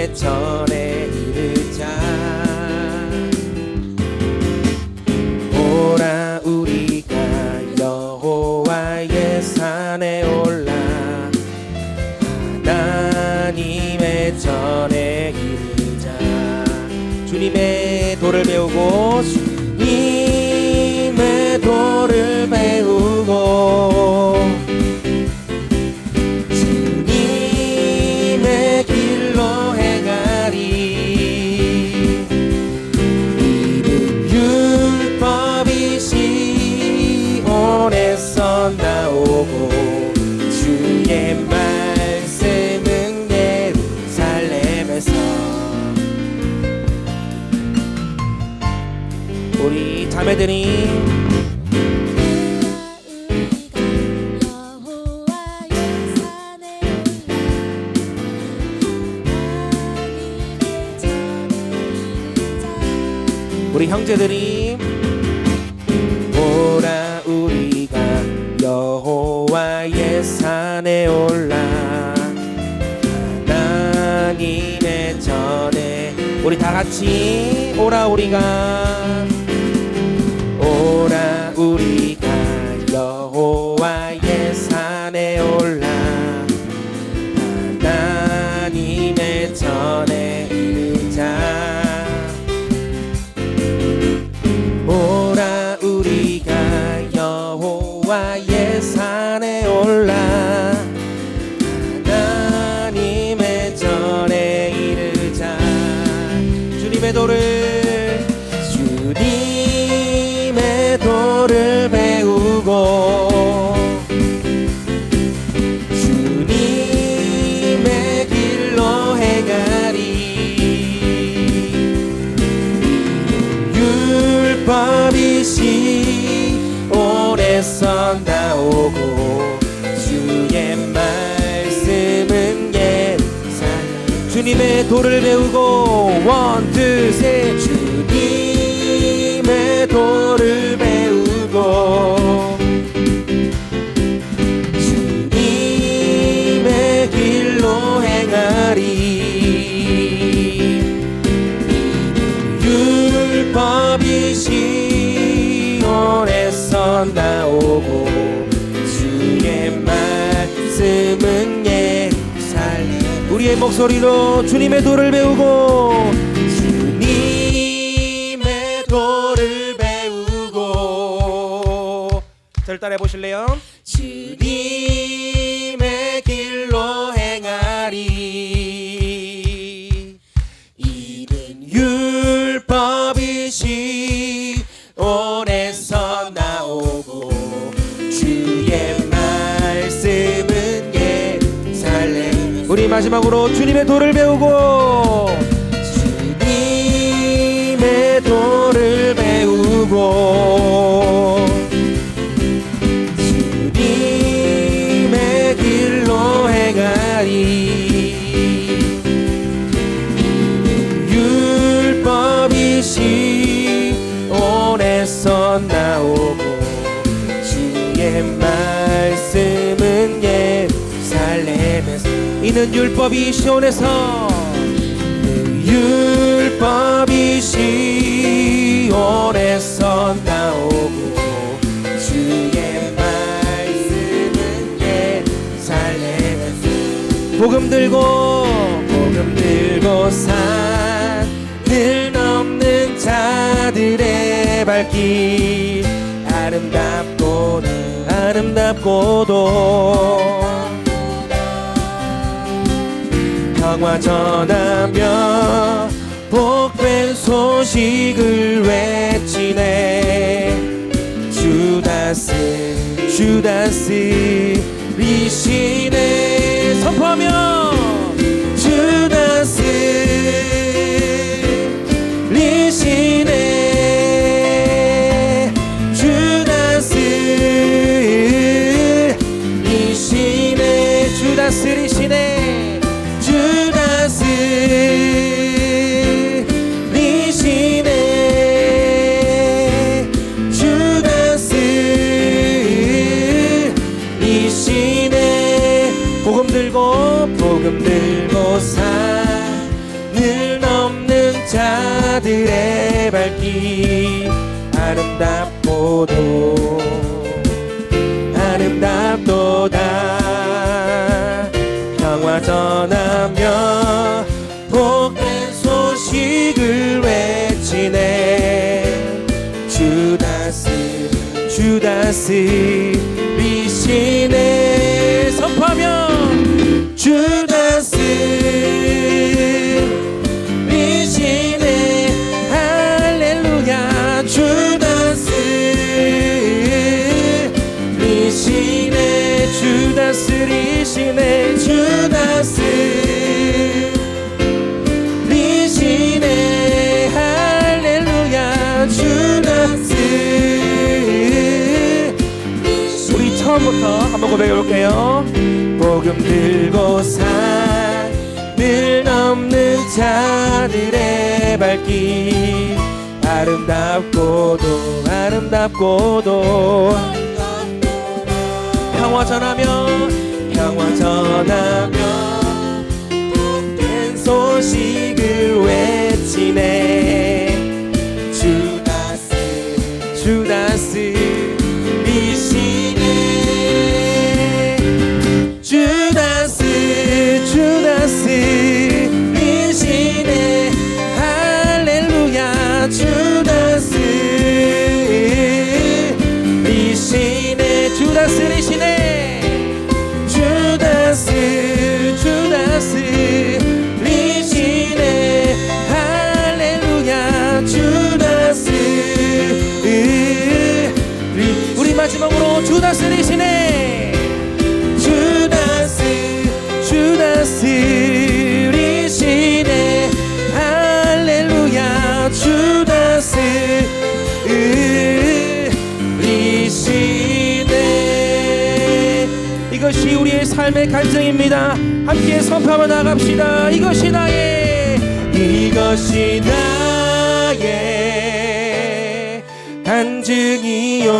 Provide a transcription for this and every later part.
하나님의 전에 이르자. 오라 우리가 여호와의 산에 올라 하나님의 전에 이르자. 주님의 도를 배우고 주님의 도를 배우고 주님의 길로 행하리. 이는 율법이 시온에서 나오고 주의 말씀은 예루살렘에서. 우리 자매들이 우리 형제들이 오라 우리가 여호와의 산에 올라 하나님의 전에. 우리 다같이 오라 우리가 여호와의 산에 올라 하나님의 전에 이르자. 오라 우리가 여호와의 산에 올라 하나님의 전에 이르자. 주님의 도를 배우고 주님의 길로 행하리. 율법이 시온에서 나오고 주의 말씀은 예루살렘. 주님의 도를 배우고 원, 투, 셋. 주님의 도를 배우고 주님의 길로 행하리. 율법이 시온에서 나오고 주의 말씀은 예루살렘. 우리의 목소리로 주님의 도를 배우고 주님의 도를 배우고. 저를 따라해 보실래요? 주님의 길로 행하리. 이는 율법이 시온에서 나오고 주의 말씀은 예루살렘. 우리 마지막으로 주님의 도를 배우고 주님의 도를 배우고 주님의 길로 행하리. 율법이 시온에서 나오고 주의 말씀은 예루살렘에서. 이는 율법이 시온에서 율법이 시온에서 나오고 주의 말씀은 예루살렘에서. 복음 들고 산을 넘는 자들의 발길 아름답고도 평화 전하며 복된 소식을 외치네. 주다스 리시네. 선포하며 주다스 리시네. 주다스 리시네. 주다스 리시네. 주다스 리시네. 주다스 리시네. 복음 들고 자들의 발길 아름답도다 평화 전하며 복된 소식을 외치네 주다스 리시네 선포하며 주다스 리시네 할렐루야 주다스 리시네 주다스 리시네 주다스 리시네 할렐루야 주다스 우리 처음부터 한번 고백해 볼게요. 복음 들고 산을 넘는 자들의 발길 아름답고도 평화 전하며 복된 소식을 외치네 주다스 리시네 주다스 리시네 할렐루야 주다스 리시네 주다스 리시네 주다스 리시네 할렐루야 주다스 우리 마지막으로 주다스 리시네 주다스 리시네 할렐루야 주다스 리시네 이것이 우리의 삶의 간증입니다. 함께 선포하며 나갑시다. 이것이 나의 간증이요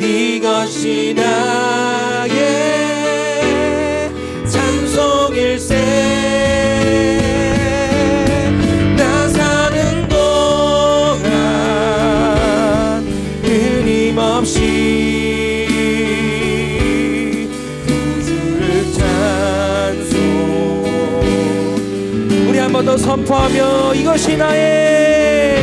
이것이 나의 찬송일세 나 사는 동안 끊임없이 구주를 찬송 우리 한 번 더 선포하며 이것이 나의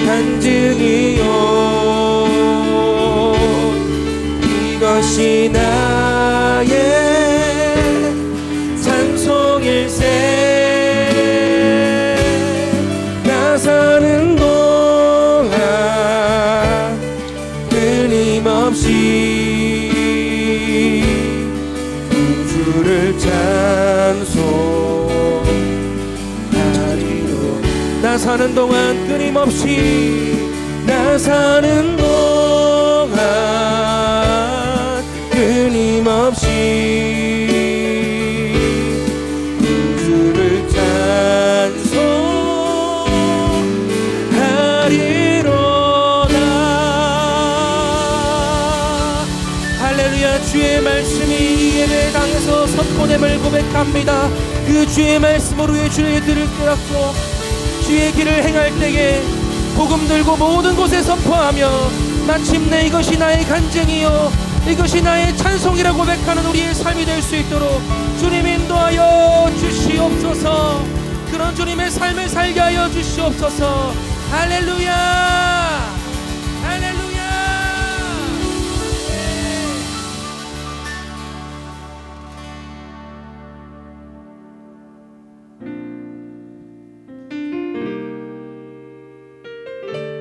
간증이요 이것이 나의 찬송일세 나 사는 동안 끊임없이 구주를 찬송하리로 나 사는 동안 끊임없이 나 사는 동안 끊임없이 구주를 찬송하리로다 할렐루야 주의 말씀이 이 예배당에서 선포됨을 고백합니다. 그 주의 말씀으로 주의 들을 깨닫고 주의 길을 행할 때에 복음 들고 모든 곳에 선포하며 마침내 이것이 나의 간증이요 이것이 나의 찬송이라 고백하는 우리의 삶이 될 수 있도록 주님 인도하여 주시옵소서. 그런 주님의 삶을 살게 하여 주시옵소서. 할렐루야 할렐루야.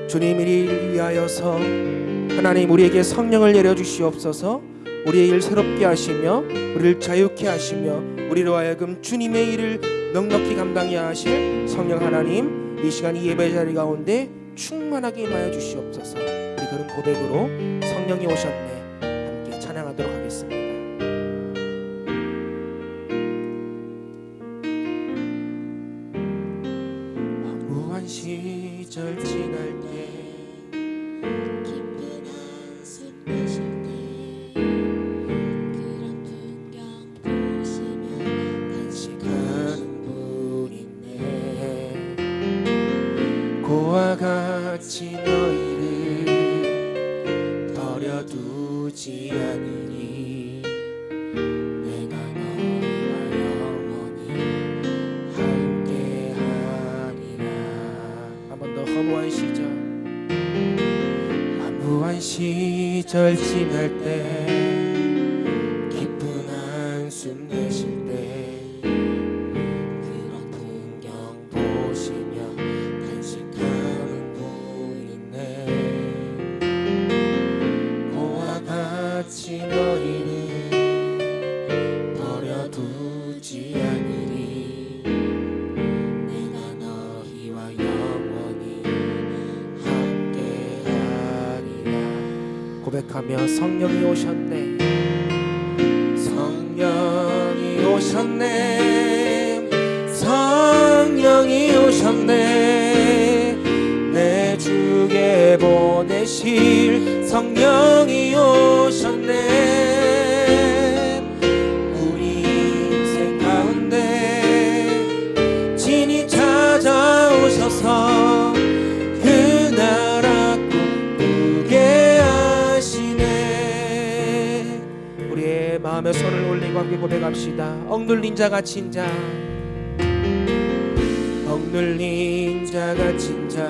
주님 이를 위하여서 하나님 우리에게 성령을 내려주시옵소서. 우리의 일 새롭게 하시며 우리를 자유케 하시며 우리로 하여금 주님의 일을 넉넉히 감당하게 하실 성령 하나님 이 시간 이 예배 자리 가운데 충만하게 임하여 주시옵소서. 우리 그런 고백으로 성령이 오셨네 함께 찬양하도록 하겠습니다. 허무한 시절 지날 때 기쁜 한숨 내쉴 때 그런 않으리. 내가 너희와 영원히 함께하리라. 한 번 더 허무한 시절, 허무한 시절 지날 때, 기쁜 한숨 내쉴 때, 그런 풍경 보시며 단식하는 분 있네. 고와 같이 너희를 버려두지 않으리. 내가 너희와 영원히 함께하리라. 고백하며 성령이 오셨네. 성령이 오셨네. 성령이 오셨네. 내 주께 보내실 성령이 오셨네. 우리 인생 가운데 친히 찾아오셔서 그 나라 꿈꾸게 하시네. 우리의 마음에 손을 올리고 함께 고백합시다. 억눌린 자 갇힌 자, 억눌린 자 갇힌 자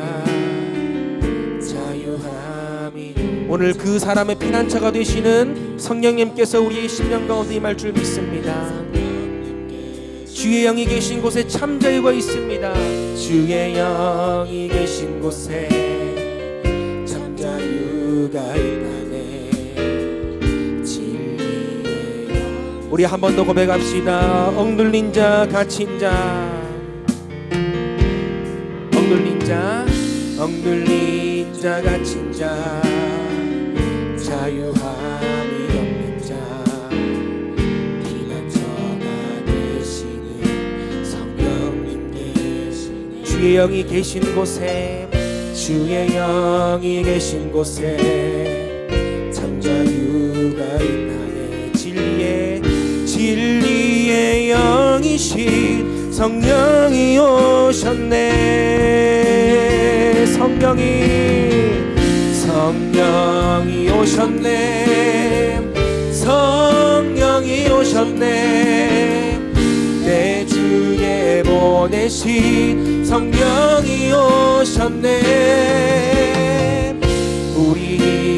자유함이. 오늘 그 사람의 피난처가 되시는 성령님께서 우리의 심령 가운데 임할 줄 믿습니다. 주의 영이 계신 곳에 참 자유가 있습니다. 주의 영이 계신 곳에 참 자유가 있다네. 진리의 영. 우리 한 번 더 고백합시다. 억눌린 자 갇힌 자, 억눌린 자, 억눌린 자 갇힌 자 자유함이 없는 자 피난처가 되시는 성령님 계시네. 주의 영이 계신 곳에, 주의 영이 계신 곳에 참 자유가 있다네. 진리의 영이신 성령이 오셨네. 성령이 오셨네. 성령이 오셨네. 내 주에 보내신 성령이 오셨네. 우리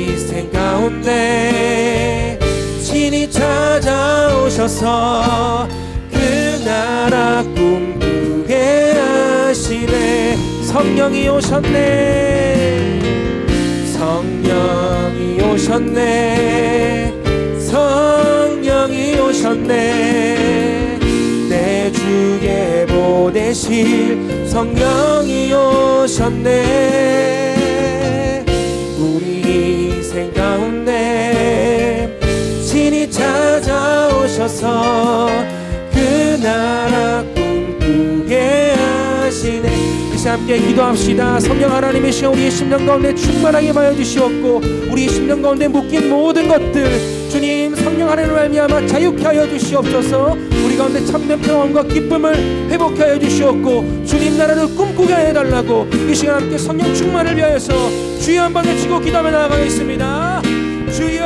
인생 가운데 친히 찾아오셔서 그 나라 꿈꾸게 하시네. 성령이 오셨네. 성령이 오셨네. 성령이 오셨네. 내 주에 보내실 성령이 오셨네. 우리 인생 가운데 친히 찾아오셔서 그 나라 꿈꾸게 하시네. 함께 기도합시다. 성령 하나님의 시간 우리의 심령 가운데 충만하게 하여 주시옵고, 우리 심령 가운데 묶인 모든 것들 주님 성령 하나님을 말미암아 자유케 하여 주시옵소서. 우리 가운데 참된 평안과 기쁨을 회복케 하여 주시옵고, 주님 나라를 꿈꾸게 해달라고 이 시간 함께 성령 충만을 위하여서 주여 한번 외치고 기도하며 나아가겠습니다. 주여,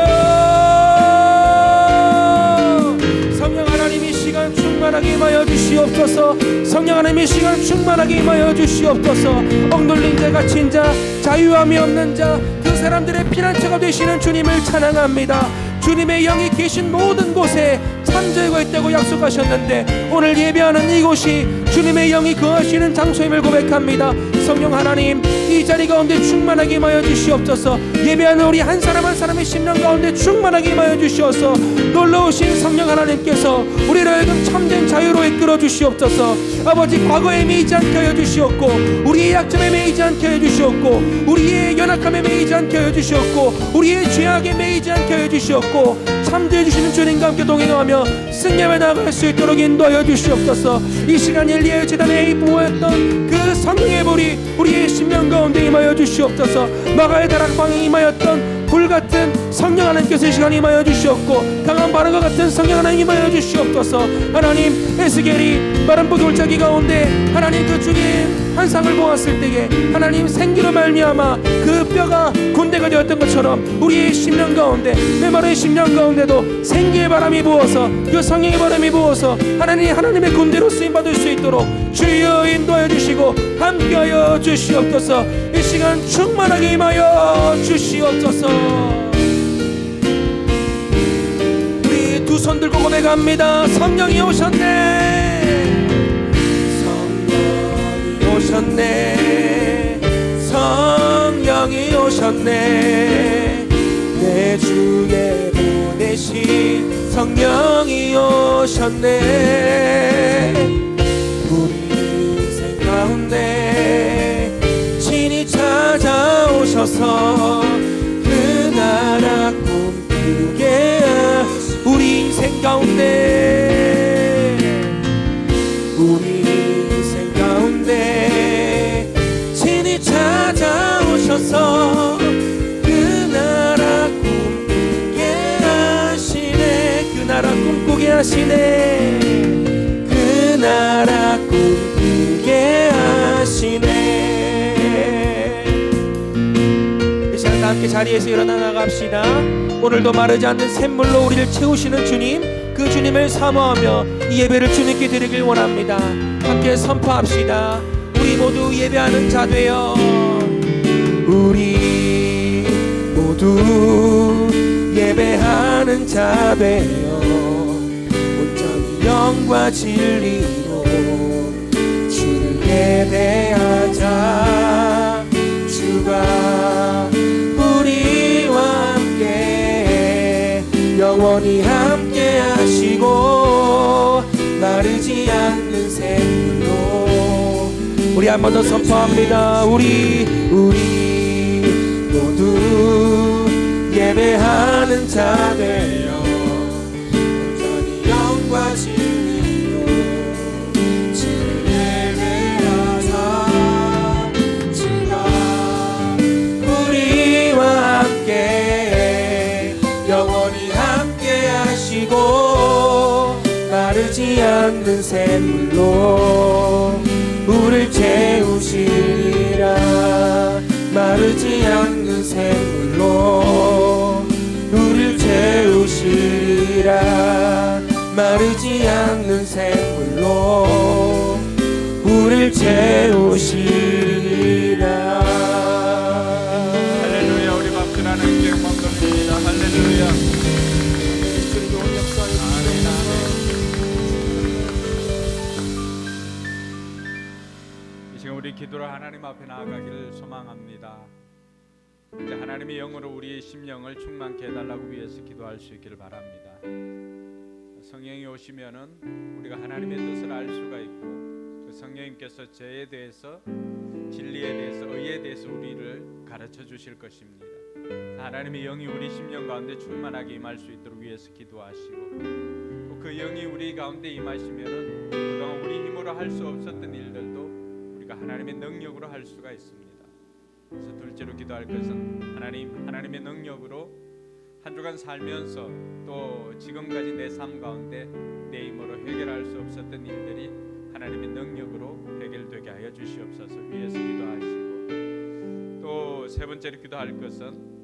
성령 하나님 이 시간 충만하게 임하여 주시옵소서. 성령 하나님 이 시간 충만하게 임하여 주시옵소서. 억눌린 자 갇힌 자 자유함이 없는 자 그 사람들의 피난처가 되시는 주님을 찬양합니다. 주님의 영이 계신 모든 곳에 참자유가 있다고 약속하셨는데 오늘 예배하는 이곳이 주님의 영이 거하시는 장소임을 고백합니다. 성령 하나님 이 자리 가운데 충만하게 임하여 주시옵소서. 예배하는 우리 한 사람 한 사람의 심령 가운데 충만하게 임하여 주시옵소서. 놀라우신 성령 하나님께서 우리를 하여금 참된 자유로 이끌어 주시옵소서. 아버지 과거에 매이지 않게 하여 주시옵고, 우리의 약점에 매이지 않게 하여 주시옵고, 우리의 연약함에 매이지 않게 하여 주시옵고, 우리의 죄악에 매이지 않게 하여 주시옵고, 참되어 주시는 주님과 함께 동행하며 승리하며 나아갈 수 있도록 인도하여 주시옵소서. 이 시간 엘리야의 제단에 부어했던 그 성령의 불이 우리의 심령 가운데 임하여 주시옵소서. 마가의 다락방에 임하였던 불같은 성령 하나님께서 이 시간 임하여 주시옵고, 강한 바람과 같은 성령 하나님 임하여 주시옵소서. 하나님 에스겔이 마른 돌짜기 가운데 하나님 그 주님 환상을 보았을 때에 하나님 생기로 말미암아 그 뼈가 군대가 되었던 것처럼 우리의 심령 가운데 메마른 심령 가운데도 생기의 바람이 부어서 그 성령의 바람이 부어서 하나님의 군대로 쓰임받을 수 있도록 주여 인도하여 주시고 함께하여 주시옵소서. 이 시간 충만하게 임하여 주시옵소서. 우리 두 손 들고 고백합니다. 성령이 오셨네, 성령이 오셨네, 성령이 오셨네. 내 주에 보내신 성령이 오셨네. 우리 인생 가운데 친히 찾아오셔서 그 나라 꿈꾸게 우리 인생 가운데, 우리 인생 가운데 친히 찾아오셔서 그 나라 꿈꾸게 하시네. 그 나라 꿈꾸게 하시네. 그 나라 꿈꾸게 하시네. 이 시간 다 함께 자리에서 일어나 나갑시다. 오늘도 마르지 않는 샘물로 우리를 채우시는 주님, 그 주님을 사모하며 이 예배를 주님께 드리길 원합니다. 함께 선포합시다. 우리 모두 예배하는 자 되어, 우리 모두 예배하는 자 되어 온전히 영과 진리로 주를 예배하자. 주가 우리와 함께 영원히 함께 하시고 마르지 않는 샘물로. 우리 한 번 더 선포합니다. 우리 모두 예배하는 자 되어 온전히 영과 진리로 주를 예배하자. 주가 우리와 함께 영원히 함께 하시고 마르지 않는 샘물로 우리를 채우시리라. 마르지 않는 샘물로 우리를 채우시리라. 마르지 않는 샘물로 우리를 채우시리라. 할렐루야. 우리 박수 하나님께 영광 돌립니다. 할렐루야. 이 시간 우리 기도로 하나님 앞에 나아가기를 소망합니다. 이제 하나님의 영으로 우리의 심령을 충만케 해달라고 위해서 기도할 수 있기를 바랍니다. 성령이 오시면은 우리가 하나님의 뜻을 알 수가 있고, 그 성령님께서 죄에 대해서, 진리에 대해서, 의에 대해서 우리를 가르쳐 주실 것입니다. 하나님의 영이 우리 심령 가운데 충만하게 임할 수 있도록 위해서 기도하시고, 또 그 영이 우리 가운데 임하시면은 그동안 우리 힘으로 할 수 없었던 일들도 우리가 하나님의 능력으로 할 수가 있습니다. 그래서 둘째로 기도할 것은 하나님의 능력으로 한 주간 살면서 또 지금까지 내 삶 가운데 내 힘으로 해결할 수 없었던 일들이 하나님의 능력으로 해결되게 하여 주시옵소서 위해서 기도하시고, 또 세 번째로 기도할 것은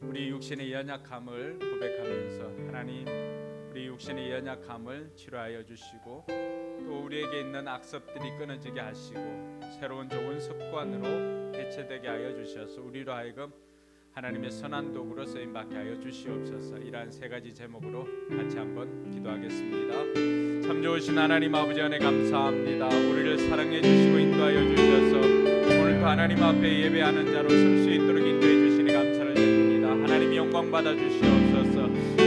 우리 육신의 연약함을 고백하면서 하나님 우리 육신의 연약함을 치료하여 주시고, 또 우리에게 있는 악습들이 끊어지게 하시고 새로운 좋은 습관으로 대체되게 하여 주셔서 우리로 하여금 하나님의 선한 도구로 쓰임받게 하여 주시옵소서. 이러한 세 가지 제목으로 같이 한번 기도하겠습니다. 참 좋으신 하나님 아버지 은혜 감사합니다. 우리를 사랑해 주시고 인도하여 주셔서 오늘도 하나님 앞에 예배하는 자로 설 수 있도록 인도해 주시니 감사를 드립니다. 하나님이 영광 받아 주시옵소서.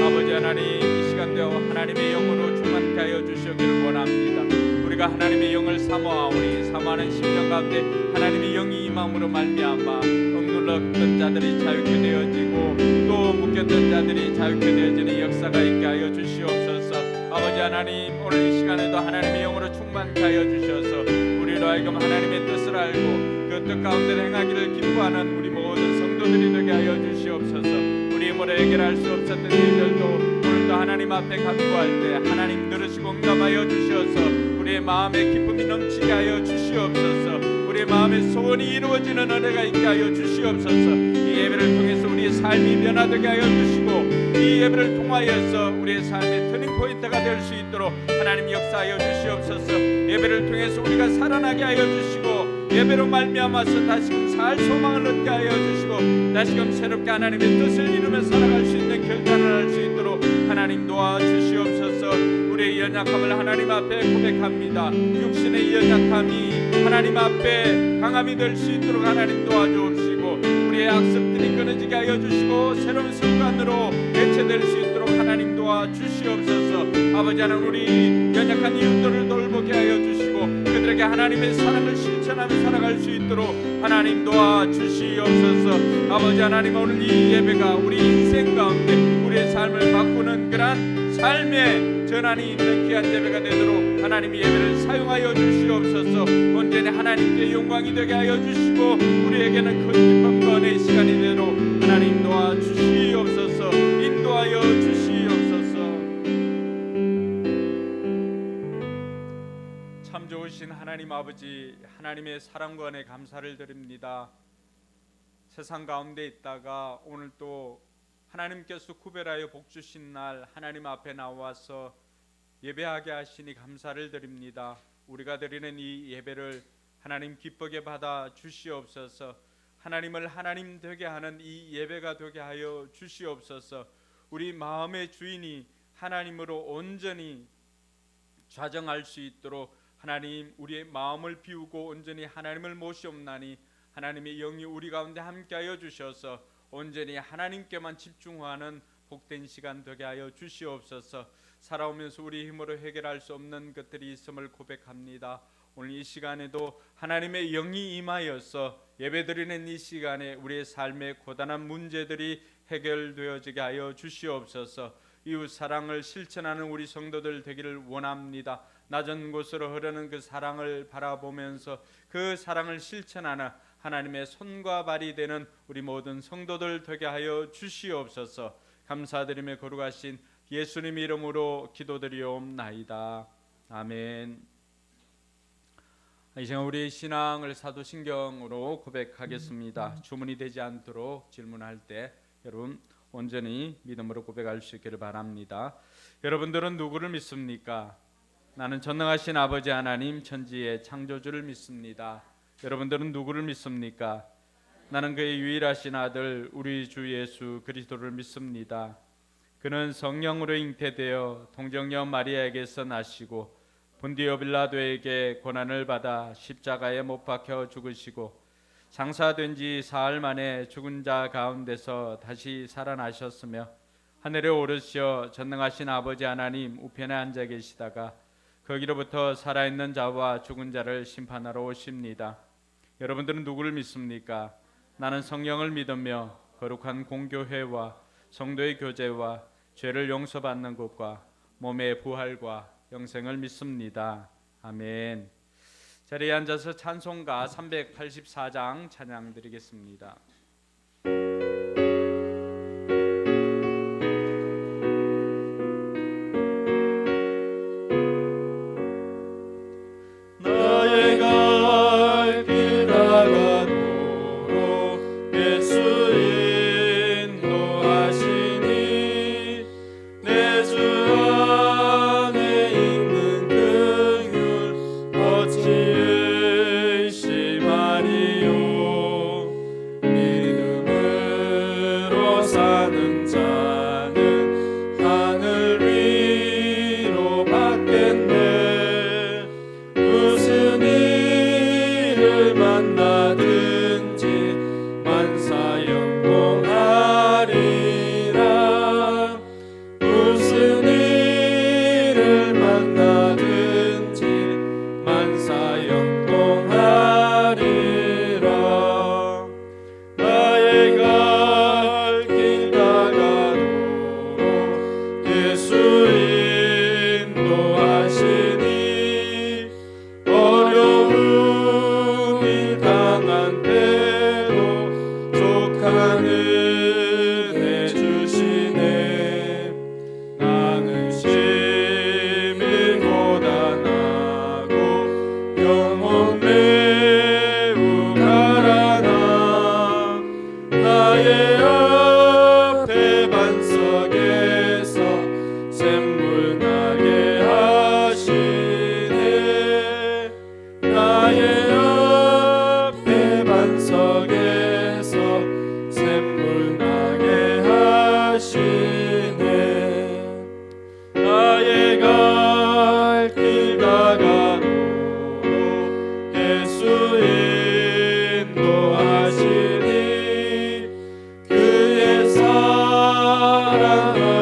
아버지 하나님 이 시간 되어 하나님의 영으로 충만케 하여 주시기를 원합니다. 우리가 하나님의 영을 사모하오니 사모하는 심령 가운데 하나님의 영이 임함으로 말미암아 억눌렀던 자들이 자유케 되어지고 또 묶였던 자들이 자유케 되어지는 역사가 있게 하여 주시옵소서. 아버지 하나님 오늘 이 시간에도 하나님의 영으로 충만케 하여 주셔서 우리로 하여금 하나님의 뜻을 알고 그 뜻 가운데 행하기를 기뻐하는 우리 모든 성도들이 되게 하여 주시옵소서. 우리 힘으로 해결할 수 없었던 일들도 오늘도 하나님 앞에 간구할 때 하나님 들으시고 응답하여 주시어서 우리의 마음에 기쁨이 넘치게 하여 주시옵소서. 우리의 마음의 소원이 이루어지는 은혜가 있게 하여 주시옵소서. 이 예배를 통해서 우리의 삶이 변화되게 하여 주시고 이 예배를 통하여서 우리의 삶의 터닝포인트가 될 수 있도록 하나님 역사하여 주시옵소서. 예배를 통해서 우리가 살아나게 하여 주시고 예배로 말미암아서 다시금 살 소망을 얻게 하여 주시고 다시금 새롭게 하나님의 뜻을 이루며 살아갈 수 있는 결단을 할 수 있도록 하나님 도와주시옵소서. 우리의 연약함을 하나님 앞에 고백합니다. 육신의 연약함이 하나님 앞에 강함이 될 수 있도록 하나님 도와주시고 우리의 악습들이 끊어지게 하여 주시고 새로운 습관으로 대체될 수 있도록 하나님 도와주시옵소서. 아버지 하나님 우리 연약한 이웃들을 돌보게 하여 주시고 그들에게 하나님의 사랑을 실천하며 살아갈 수 있도록 하나님 도와주시옵소서. 아버지 하나님 오늘 이 예배가 우리 인생 가운데 우리의 삶을 바꾸는 그러한 삶의 전환이 있는 귀한 예배가 되도록 하나님이 예배를 사용하여 주시옵소서. 온전히 하나님께 영광이 되게 하여 주시고 우리에게는 큰 기쁨과 은혜의 시간이 되도록 하나님 도와주시옵소서. 인도하여 주시옵소서. 참 좋으신 하나님 아버지, 하나님의 사랑과 은혜 감사를 드립니다. 세상 가운데 있다가 오늘 또 하나님께서 구별하여 복 주신 날 하나님 앞에 나와서 예배하게 하시니 감사를 드립니다. 우리가 드리는 이 예배를 하나님 기쁘게 받아 주시옵소서. 하나님을 하나님 되게 하는 이 예배가 되게 하여 주시옵소서. 우리 마음의 주인이 하나님으로 온전히 좌정할 수 있도록 하나님 우리의 마음을 비우고 온전히 하나님을 모시옵나니 하나님의 영이 우리 가운데 함께하여 주셔서 온전히 하나님께만 집중하는 복된 시간 되게 하여 주시옵소서. 살아오면서 우리 힘으로 해결할 수 없는 것들이 있음을 고백합니다. 오늘 이 시간에도 하나님의 영이 임하여서 예배드리는 이 시간에 우리의 삶의 고단한 문제들이 해결되어지게 하여 주시옵소서. 이웃 사랑을 실천하는 우리 성도들 되기를 원합니다. 낮은 곳으로 흐르는 그 사랑을 바라보면서 그 사랑을 실천하는 하나님의 손과 발이 되는 우리 모든 성도들 되게 하여 주시옵소서. 감사드리며 거룩하신 예수님 이름으로 기도드리옵나이다. 아멘. 이 시간 우리의 신앙을 사도신경으로 고백하겠습니다. 주문이 되지 않도록 질문할 때 여러분 온전히 믿음으로 고백할 수 있기를 바랍니다. 여러분들은 누구를 믿습니까? 나는 전능하신 아버지 하나님 천지의 창조주를 믿습니다. 여러분들은 누구를 믿습니까? 나는 그의 유일하신 아들 우리 주 예수 그리스도를 믿습니다. 그는 성령으로 잉태되어 동정녀 마리아에게서 나시고 본디오 빌라도에게 고난을 받아 십자가에 못 박혀 죽으시고 장사된 지 사흘 만에 죽은 자 가운데서 다시 살아나셨으며 하늘에 오르시어 전능하신 아버지 하나님 우편에 앉아 계시다가 거기로부터 살아있는 자와 죽은 자를 심판하러 오십니다. 여러분들은 누구를 믿습니까? 나는 성령을 믿으며 거룩한 공교회와 성도의 교제와 죄를 용서받는 것과 몸의 부활과 영생을 믿습니다. 아멘. 자리에 앉아서 찬송가 384장 찬양 드리겠습니다. 은혜 주시네.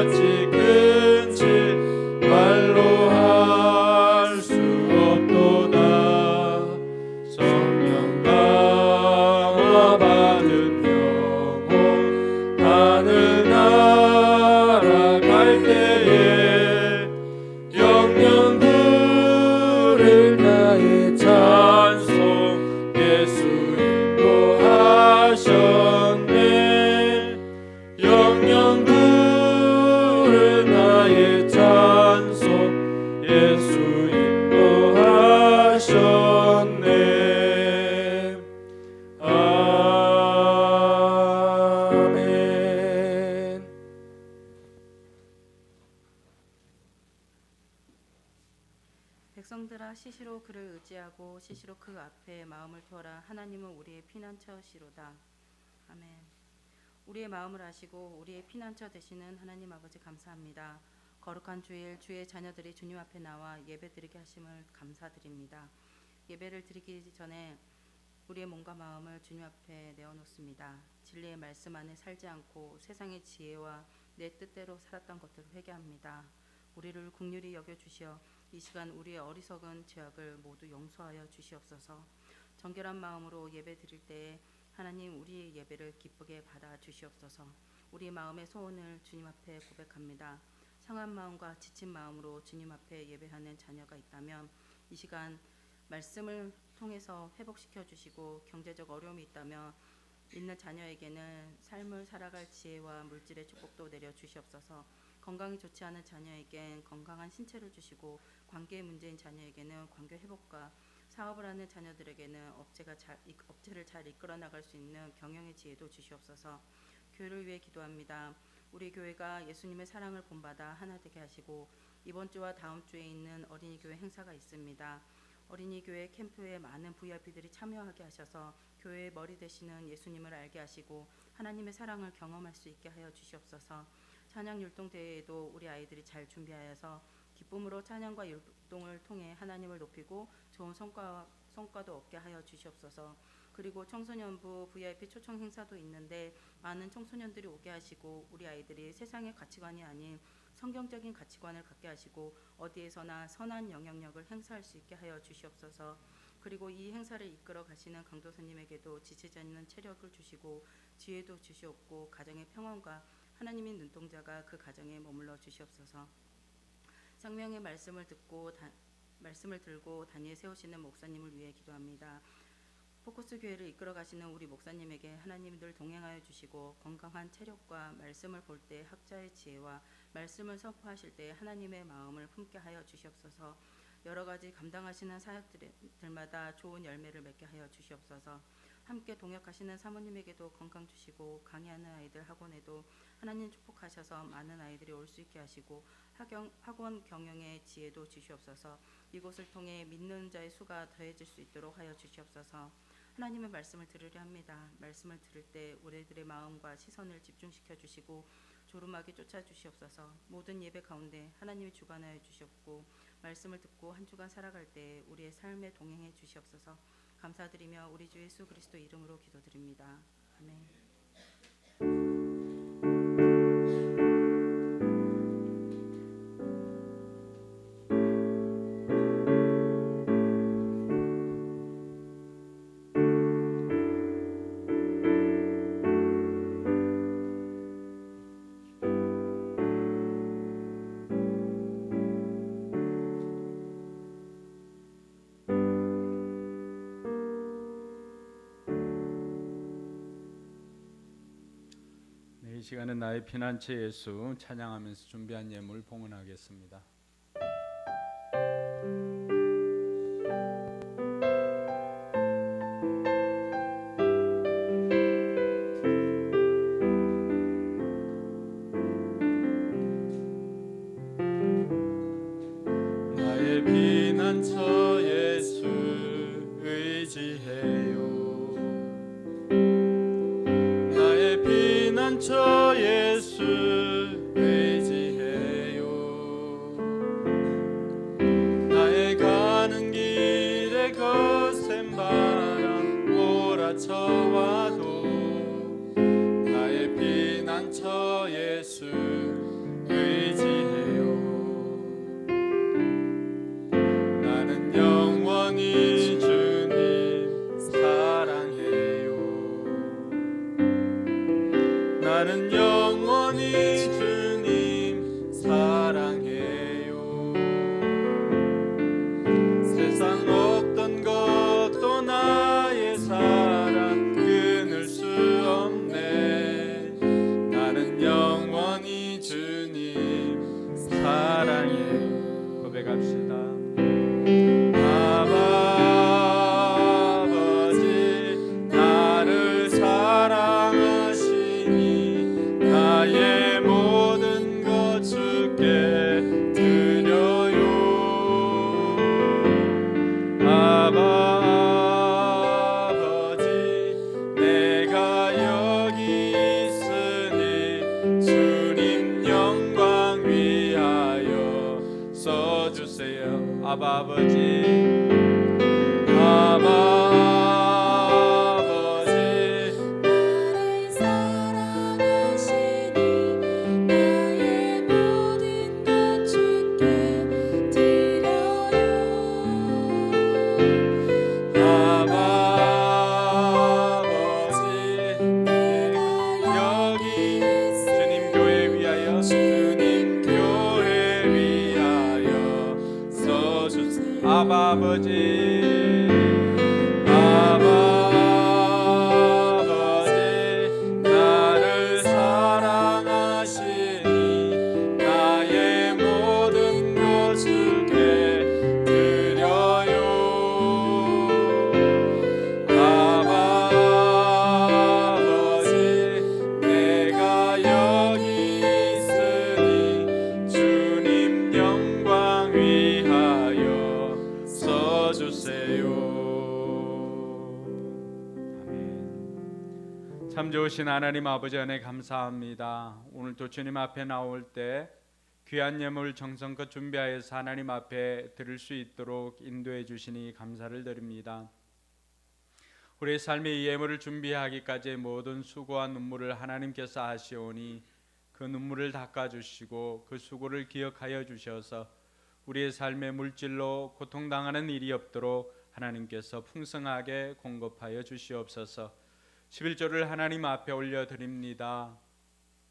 어찌 큰지 말로 할 수 없도다. 성령 감화 받은 영혼 하늘 날아갈 때에 영영 부를 나의 찬송 예수 인도하셨네. 영영 부를 나의 찬송 예수 인도하셨네. 아멘. 백성들아 시시로 그를 의지하고 시시로 그 앞에 마음을 두어라. 하나님은 우리의 피난처시로다. 아멘. 우리의 마음을 아시고 우리의 피난처 되시는 하나님 아버지 감사합니다. 거룩한 주일 주의 자녀들이 주님 앞에 나와 예배드리게 하심을 감사드립니다. 예배를 드리기 전에 우리의 몸과 마음을 주님 앞에 내어놓습니다. 진리의 말씀 안에 살지 않고 세상의 지혜와 내 뜻대로 살았던 것들을 회개합니다. 우리를 긍휼히 여겨주시어 이 시간 우리의 어리석은 죄악을 모두 용서하여 주시옵소서. 정결한 마음으로 예배 드릴 때에 하나님 우리의 예배를 기쁘게 받아 주시옵소서. 우리의 마음의 소원을 주님 앞에 고백합니다. 상한 마음과 지친 마음으로 주님 앞에 예배하는 자녀가 있다면 이 시간 말씀을 통해서 회복시켜 주시고, 경제적 어려움이 있다면 있는 자녀에게는 삶을 살아갈 지혜와 물질의 축복도 내려 주시옵소서. 건강이 좋지 않은 자녀에겐 건강한 신체를 주시고, 관계의 문제인 자녀에게는 관계 회복과 사업을 하는 자녀들에게는 업체를 잘 이끌어 나갈 수 있는 경영의 지혜도 주시옵소서. 교회를 위해 기도합니다. 우리 교회가 예수님의 사랑을 본받아 하나 되게 하시고, 이번 주와 다음 주에 있는 어린이 교회 행사가 있습니다. 어린이 교회 캠프에 많은 VIP들이 참여하게 하셔서 교회의 머리 되시는 예수님을 알게 하시고 하나님의 사랑을 경험할 수 있게 하여 주시옵소서. 찬양 율동 대회에도 우리 아이들이 잘 준비하여서 기쁨으로 찬양과 율동을 통해 하나님을 높이고 좋은 성과도 얻게 하여 주시옵소서. 그리고 청소년부 VIP 초청 행사도 있는데 많은 청소년들이 오게 하시고 우리 아이들이 세상의 가치관이 아닌 성경적인 가치관을 갖게 하시고 어디에서나 선한 영향력을 행사할 수 있게 하여 주시옵소서. 그리고 이 행사를 이끌어 가시는 강도사님에게도 지치지 않는 체력을 주시고 지혜도 주시옵고 가정의 평안과 하나님의 눈동자가 그 가정에 머물러 주시옵소서. 생명의 말씀을 들고 단위에 세우시는 목사님을 위해 기도합니다. 포커스 교회를 이끌어 가시는 우리 목사님에게 하나님 늘 동행하여 주시고 건강한 체력과 말씀을 볼 때 학자의 지혜와 말씀을 선포하실 때 하나님의 마음을 품게 하여 주시옵소서. 여러 가지 감당하시는 사역들마다 좋은 열매를 맺게 하여 주시옵소서. 함께 동역하시는 사모님에게도 건강 주시고 강의하는 아이들 학원에도 하나님 축복하셔서 많은 아이들이 올 수 있게 하시고 학원 경영의 지혜도 주시옵소서. 이곳을 통해 믿는 자의 수가 더해질 수 있도록 하여 주시옵소서. 하나님의 말씀을 들으려 합니다. 말씀을 들을 때 우리들의 마음과 시선을 집중시켜 주시고 조름하게 쫓아 주시옵소서. 모든 예배 가운데 하나님이 주관하여 주시옵고 말씀을 듣고 한 주간 살아갈 때 우리의 삶에 동행해 주시옵소서. 감사드리며 우리 주 예수 그리스도 이름으로 기도드립니다. 아멘. 이 시간은 나의 피난처 예수 찬양하면서 준비한 예물 봉헌하겠습니다. 나의 피난처 예수 의지해요. 나의 피난처 예수 의지해요. 나의 가는 길에 거센 바람 몰아쳐와도 나의 피난처 예수 아바 아버지 나를 사랑하시니 나의 모든 것 주께 드려요. 아버지 내가 여기 주님 교회 위하여 주님 교회 위하여 써주세요. 아버지 나를 사랑하시니 나의 모든 것 주께 드려요. 아버지 내가 여기 있으니 주님 영광 위하여 써주세요. 아멘. 참 좋으신 하나님 아버지 은혜 감사합니다. 오늘도 주님 앞에 나올 때 귀한 예물 정성껏 준비하여서 하나님 앞에 드릴 수 있도록 인도해 주시니 감사를 드립니다. 우리의 삶의 이 예물을 준비하기까지의 모든 수고와 눈물을 하나님께서 아시오니 그 눈물을 닦아주시고 그 수고를 기억하여 주셔서 우리의 삶의 물질로 고통당하는 일이 없도록 하나님께서 풍성하게 공급하여 주시옵소서. 11조를 하나님 앞에 올려드립니다.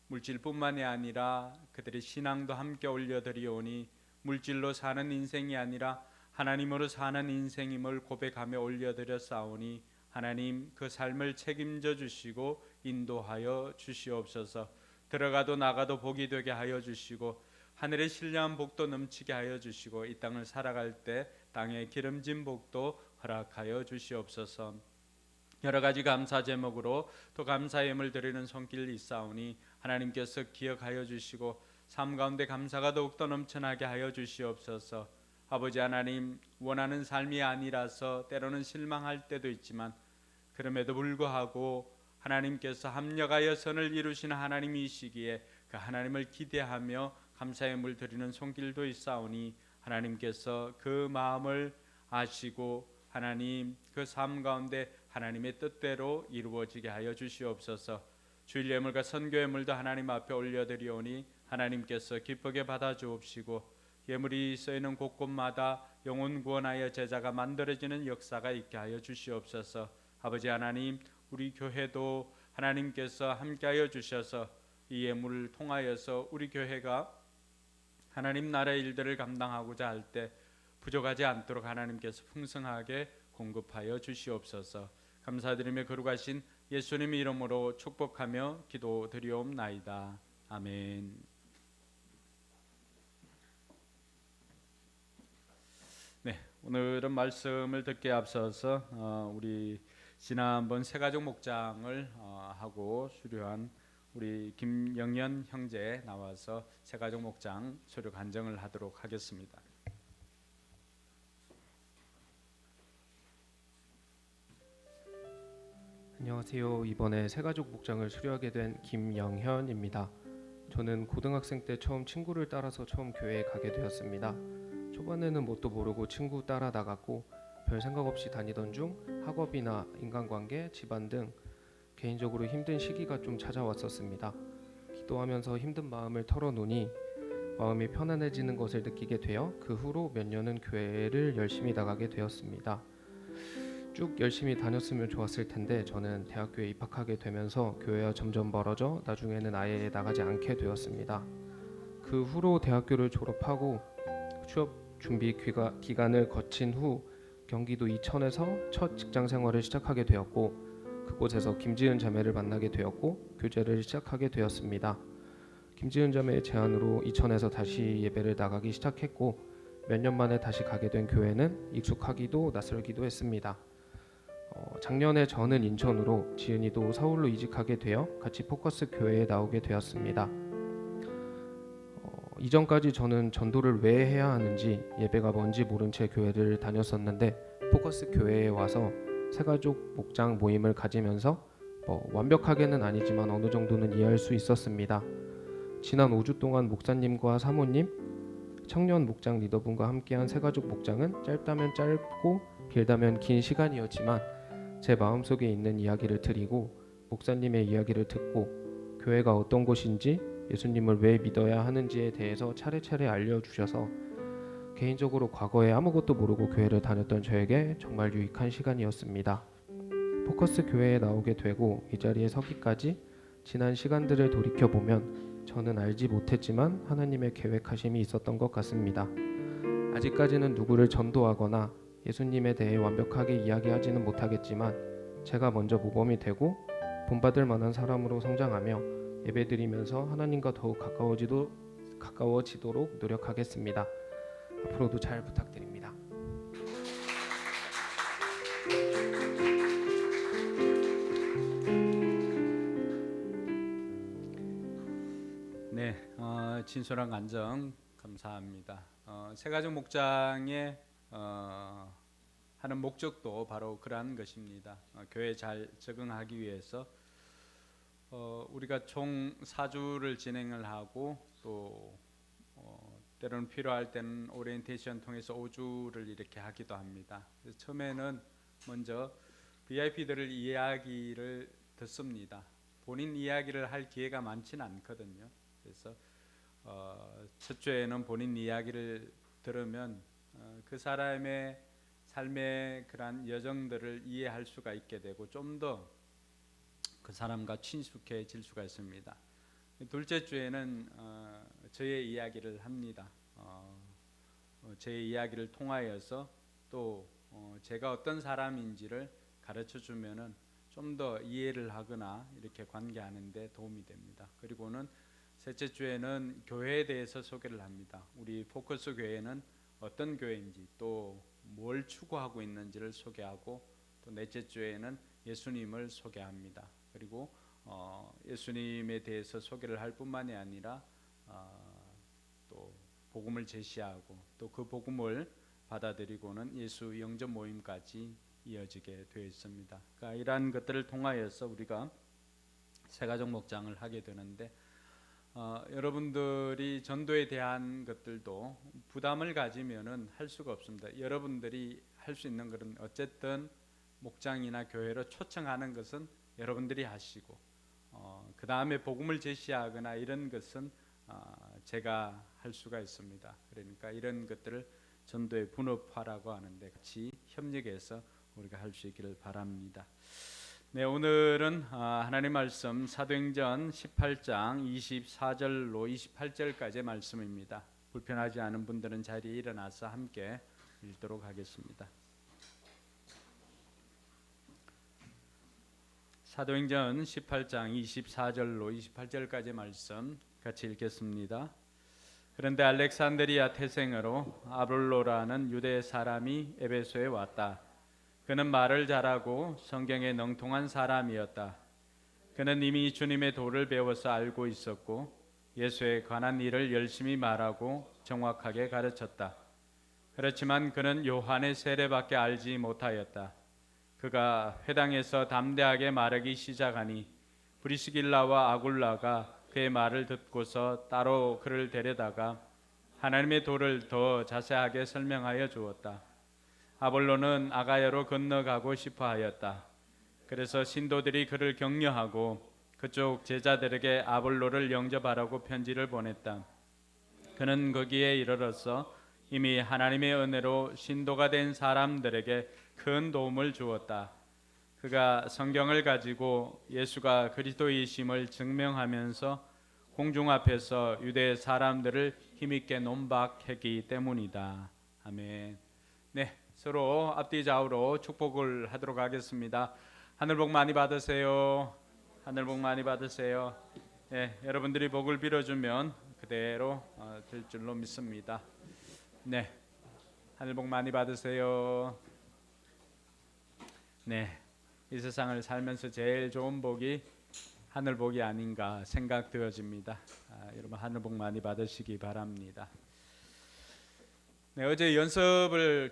물질뿐만이 아니라 그들의 신앙도 함께 올려드리오니 물질로 사는 인생이 아니라 하나님으로 사는 인생임을 고백하며 올려드렸사오니 하나님 그 삶을 책임져 주시고 인도하여 주시옵소서. 들어가도 나가도 복이 되게 하여 주시고 하늘의 신령한 복도 넘치게 하여 주시고 이 땅을 살아갈 때 땅의 기름진 복도 허락하여 주시옵소서. 여러 가지 감사 제목으로 또 감사 예물 드리는 손길이 있사오니 하나님께서 기억하여 주시고 삶 가운데 감사가 더욱더 넘쳐나게 하여 주시옵소서. 아버지 하나님, 원하는 삶이 아니라서 때로는 실망할 때도 있지만 그럼에도 불구하고 하나님께서 합력하여 선을 이루시는 하나님이시기에 그 하나님을 기대하며 감사 예물 드리는 손길도 있사오니 하나님께서 그 마음을 아시고 하나님 그 삶 가운데 하나님의 뜻대로 이루어지게 하여 주시옵소서. 주일 예물과 선교 예물도 하나님 앞에 올려드리오니 하나님께서 기쁘게 받아 주옵시고 예물이 쓰이는 곳곳마다 영혼 구원하여 제자가 만들어지는 역사가 있게 하여 주시옵소서. 아버지 하나님, 우리 교회도 하나님께서 함께하여 주셔서 이 예물을 통하여서 우리 교회가 하나님 나라의 일들을 감당하고자 할 때 부족하지 않도록 하나님께서 풍성하게 공급하여 주시옵소서. 감사드리며 거룩하신 예수님의 이름으로 축복하며 기도드리옵나이다. 아멘. 네, 오늘은 말씀을 듣기에 앞서서 우리 지난번 새가족 목장을 하고 수료한 우리 김영현 형제 나와서 새가족 목장 수료 간증을 하도록 하겠습니다. 안녕하세요. 이번에 새가족 목장을 수료하게 된 김영현입니다. 저는 고등학생 때 처음 친구를 따라서 처음 교회에 가게 되었습니다. 초반에는 뭣도 모르고 친구 따라 나갔고 별 생각 없이 다니던 중 학업이나 인간관계, 집안 등 개인적으로 힘든 시기가 좀 찾아왔었습니다. 기도하면서 힘든 마음을 털어놓으니 마음이 편안해지는 것을 느끼게 되어 그 후로 몇 년은 교회를 열심히 나가게 되었습니다. 쭉 열심히 다녔으면 좋았을 텐데 저는 대학교에 입학하게 되면서 교회와 점점 멀어져 나중에는 아예 나가지 않게 되었습니다. 그 후로 대학교를 졸업하고 취업 준비 기간을 거친 후 경기도 이천에서 첫 직장 생활을 시작하게 되었고 그곳에서 김지은 자매를 만나게 되었고 교제를 시작하게 되었습니다. 김지은 자매의 제안으로 이천에서 다시 예배를 나가기 시작했고 몇 년 만에 다시 가게 된 교회는 익숙하기도 낯설기도 했습니다. 작년에 저는 인천으로 지은이도 서울로 이직하게 되어 같이 포커스 교회에 나오게 되었습니다. 이전까지 저는 전도를 왜 해야 하는지 예배가 뭔지 모른 채 교회를 다녔었는데 포커스 교회에 와서 새가족 목장 모임을 가지면서 완벽하게는 아니지만 어느 정도는 이해할 수 있었습니다. 지난 5주 동안 목사님과 사모님, 청년 목장 리더분과 함께한 새가족 목장은 짧다면 짧고 길다면 긴 시간이었지만 제 마음속에 있는 이야기를 드리고 목사님의 이야기를 듣고 교회가 어떤 곳인지 예수님을 왜 믿어야 하는지에 대해서 차례차례 알려주셔서 개인적으로 과거에 아무것도 모르고 교회를 다녔던 저에게 정말 유익한 시간이었습니다. 포커스 교회에 나오게 되고 이 자리에 서기까지 지난 시간들을 돌이켜보면 저는 알지 못했지만 하나님의 계획하심이 있었던 것 같습니다. 아직까지는 누구를 전도하거나 예수님에 대해 완벽하게 이야기하지는 못하겠지만 제가 먼저 모범이 되고 본받을 만한 사람으로 성장하며 예배드리면서 하나님과 더욱 가까워지도록 노력하겠습니다. 앞으로도 잘 부탁드립니다. 네, 진솔한 간증 감사합니다. 새가족 목장에 하는 목적도 바로 그러한 것입니다. 교회에 잘 적응하기 위해서 우리가 총 4주를 진행을 하고 또 때로는 필요할 때는 오리엔테이션 통해서 5주를 이렇게 하기도 합니다. 그래서 처음에는 먼저 VIP들을 이야기를 듣습니다. 본인 이야기를 할 기회가 많지는 않거든요. 그래서 첫 주에는 본인 이야기를 들으면 그 사람의 삶의 그러한 여정들을 이해할 수가 있게 되고 좀 더 그 사람과 친숙해질 수가 있습니다. 둘째 주에는 저의 이야기를 합니다. 제 이야기를 통하여서 또 제가 어떤 사람인지를 가르쳐 주면은 좀 더 이해를 하거나 이렇게 관계하는데 도움이 됩니다. 그리고는 셋째 주에는 교회에 대해서 소개를 합니다. 우리 포커스 교회는 어떤 교회인지 또 뭘 추구하고 있는지를 소개하고 또 넷째 주에는 예수님을 소개합니다. 그리고 예수님에 대해서 소개를 할 뿐만이 아니라 또 복음을 제시하고 또 그 복음을 받아들이고는 예수 영접 모임까지 이어지게 되어 있습니다. 그러니까 이러한 것들을 통하여서 우리가 새가족 목장을 하게 되는데 여러분들이 전도에 대한 것들도 부담을 가지면은 할 수가 없습니다. 여러분들이 할 수 있는 것은 어쨌든 목장이나 교회로 초청하는 것은 여러분들이 하시고 그 다음에 복음을 제시하거나 이런 것은 제가 할 수가 있습니다. 그러니까 이런 것들을 전도의 분업화라고 하는데 같이 협력해서 우리가 할 수 있기를 바랍니다. 네, 오늘은 하나님 말씀 사도행전 18장 24절로 28절까지의 말씀입니다. 불편하지 않은 분들은 자리에 일어나서 함께 읽도록 하겠습니다. 사도행전 18장 24절로 28절까지의 말씀 같이 읽겠습니다. 그런데 알렉산드리아 태생으로 아볼로라는 유대 사람이 에베소에 왔다. 그는 말을 잘하고 성경에 능통한 사람이었다. 그는 이미 주님의 도를 배워서 알고 있었고 예수에 관한 일을 열심히 말하고 정확하게 가르쳤다. 그렇지만 그는 요한의 세례밖에 알지 못하였다. 그가 회당에서 담대하게 말하기 시작하니 브리스길라와 아굴라가 그의 말을 듣고서 따로 그를 데려다가 하나님의 도를 더 자세하게 설명하여 주었다. 아볼로는 아가야로 건너가고 싶어 하였다. 그래서 신도들이 그를 격려하고 그쪽 제자들에게 아볼로를 영접하라고 편지를 보냈다. 그는 거기에 이르러서 이미 하나님의 은혜로 신도가 된 사람들에게 큰 도움을 주었다. 그가 성경을 가지고 예수가 그리스도이심을 증명하면서 공중 앞에서 유대 사람들을 힘있게 논박했기 때문이다. 아멘. 네, 서로 앞뒤 좌우로 축복을 하도록 하겠습니다. 하늘 복 많이 받으세요. 하늘 복 많이 받으세요. 네, 여러분들이 복을 빌어주면 그대로 될 줄로 믿습니다. 네, 하늘 복 많이 받으세요. 네, 이 세상을 살면서 제일 좋은 복이 하늘 복이 아닌가 생각되어집니다. 여러분 하늘 복 많이 받으시기 바랍니다. 네, 어제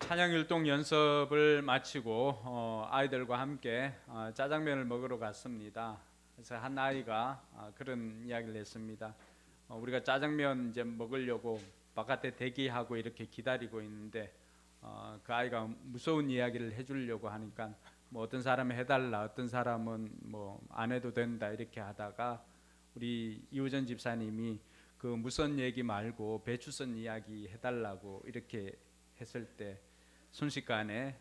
찬양 율동 연습을 마치고 아이들과 함께 짜장면을 먹으러 갔습니다. 그래서 한 아이가 그런 이야기를 했습니다. 우리가 짜장면 이제 먹으려고 바깥에 대기하고 이렇게 기다리고 있는데 그 아이가 무서운 이야기를 해주려고 하니까 뭐 어떤 사람은 해달라, 어떤 사람은 뭐 안 해도 된다 이렇게 하다가 우리 이호전 집사님이 그 무서운 얘기 말고 배추선 이야기 해달라고 이렇게 했을 때 순식간에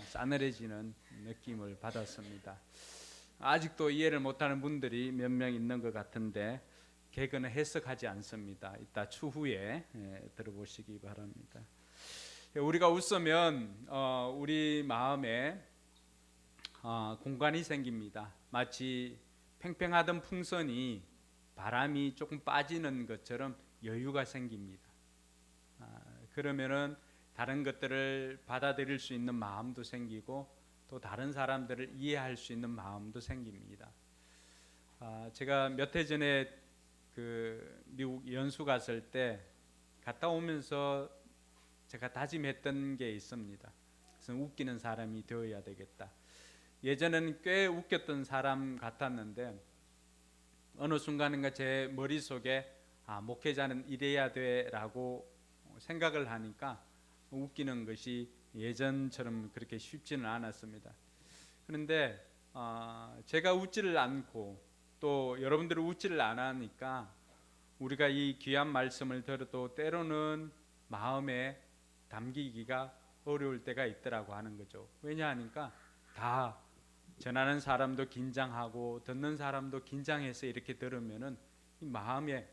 싸늘해지는 느낌을 받았습니다. 아직도 이해를 못하는 분들이 몇 명 있는 것 같은데 개그는 해석하지 않습니다. 이따 추후에 들어보시기 바랍니다. 우리가 웃으면 우리 마음에 공간이 생깁니다. 마치 팽팽하던 풍선이 바람이 조금 빠지는 것처럼 여유가 생깁니다. 그러면은 다른 것들을 받아들일 수 있는 마음도 생기고 또 다른 사람들을 이해할 수 있는 마음도 생깁니다. 제가 몇 해 전에 그 미국 연수 갔을 때 갔다 오면서 제가 다짐했던 게 있습니다. 그래서 웃기는 사람이 되어야 되겠다. 예전에는 꽤 웃겼던 사람 같았는데 어느 순간인가 제 머릿속에 목회자는 이래야 돼라고 생각을 하니까 웃기는 것이 예전처럼 그렇게 쉽지는 않았습니다. 그런데 제가 웃지를 않고 또 여러분들은 웃지를 안 하니까 우리가 이 귀한 말씀을 들어도 때로는 마음에 담기기가 어려울 때가 있더라고 하는 거죠. 왜냐하니까 다 전하는 사람도 긴장하고 듣는 사람도 긴장해서 이렇게 들으면은 이 마음에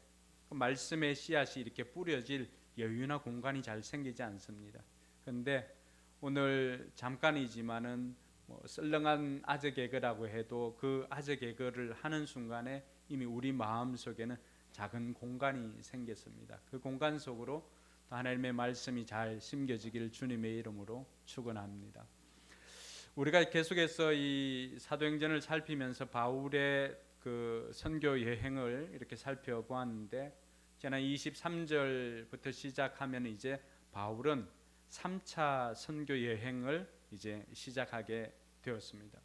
그 말씀의 씨앗이 이렇게 뿌려질 여유나 공간이 잘 생기지 않습니다. 그런데 오늘 잠깐이지만은 뭐 썰렁한 아재 개그라고 해도 그 아재 개그를 하는 순간에 이미 우리 마음 속에는 작은 공간이 생겼습니다. 그 공간 속으로 또 하나님의 말씀이 잘 심겨지기를 주님의 이름으로 축원합니다. 우리가 계속해서 이 사도행전을 살피면서 바울의 그 선교 여행을 이렇게 살펴보았는데 지난 23절부터 시작하면 이제 바울은 3차 선교 여행을 이제 시작하게 되었습니다.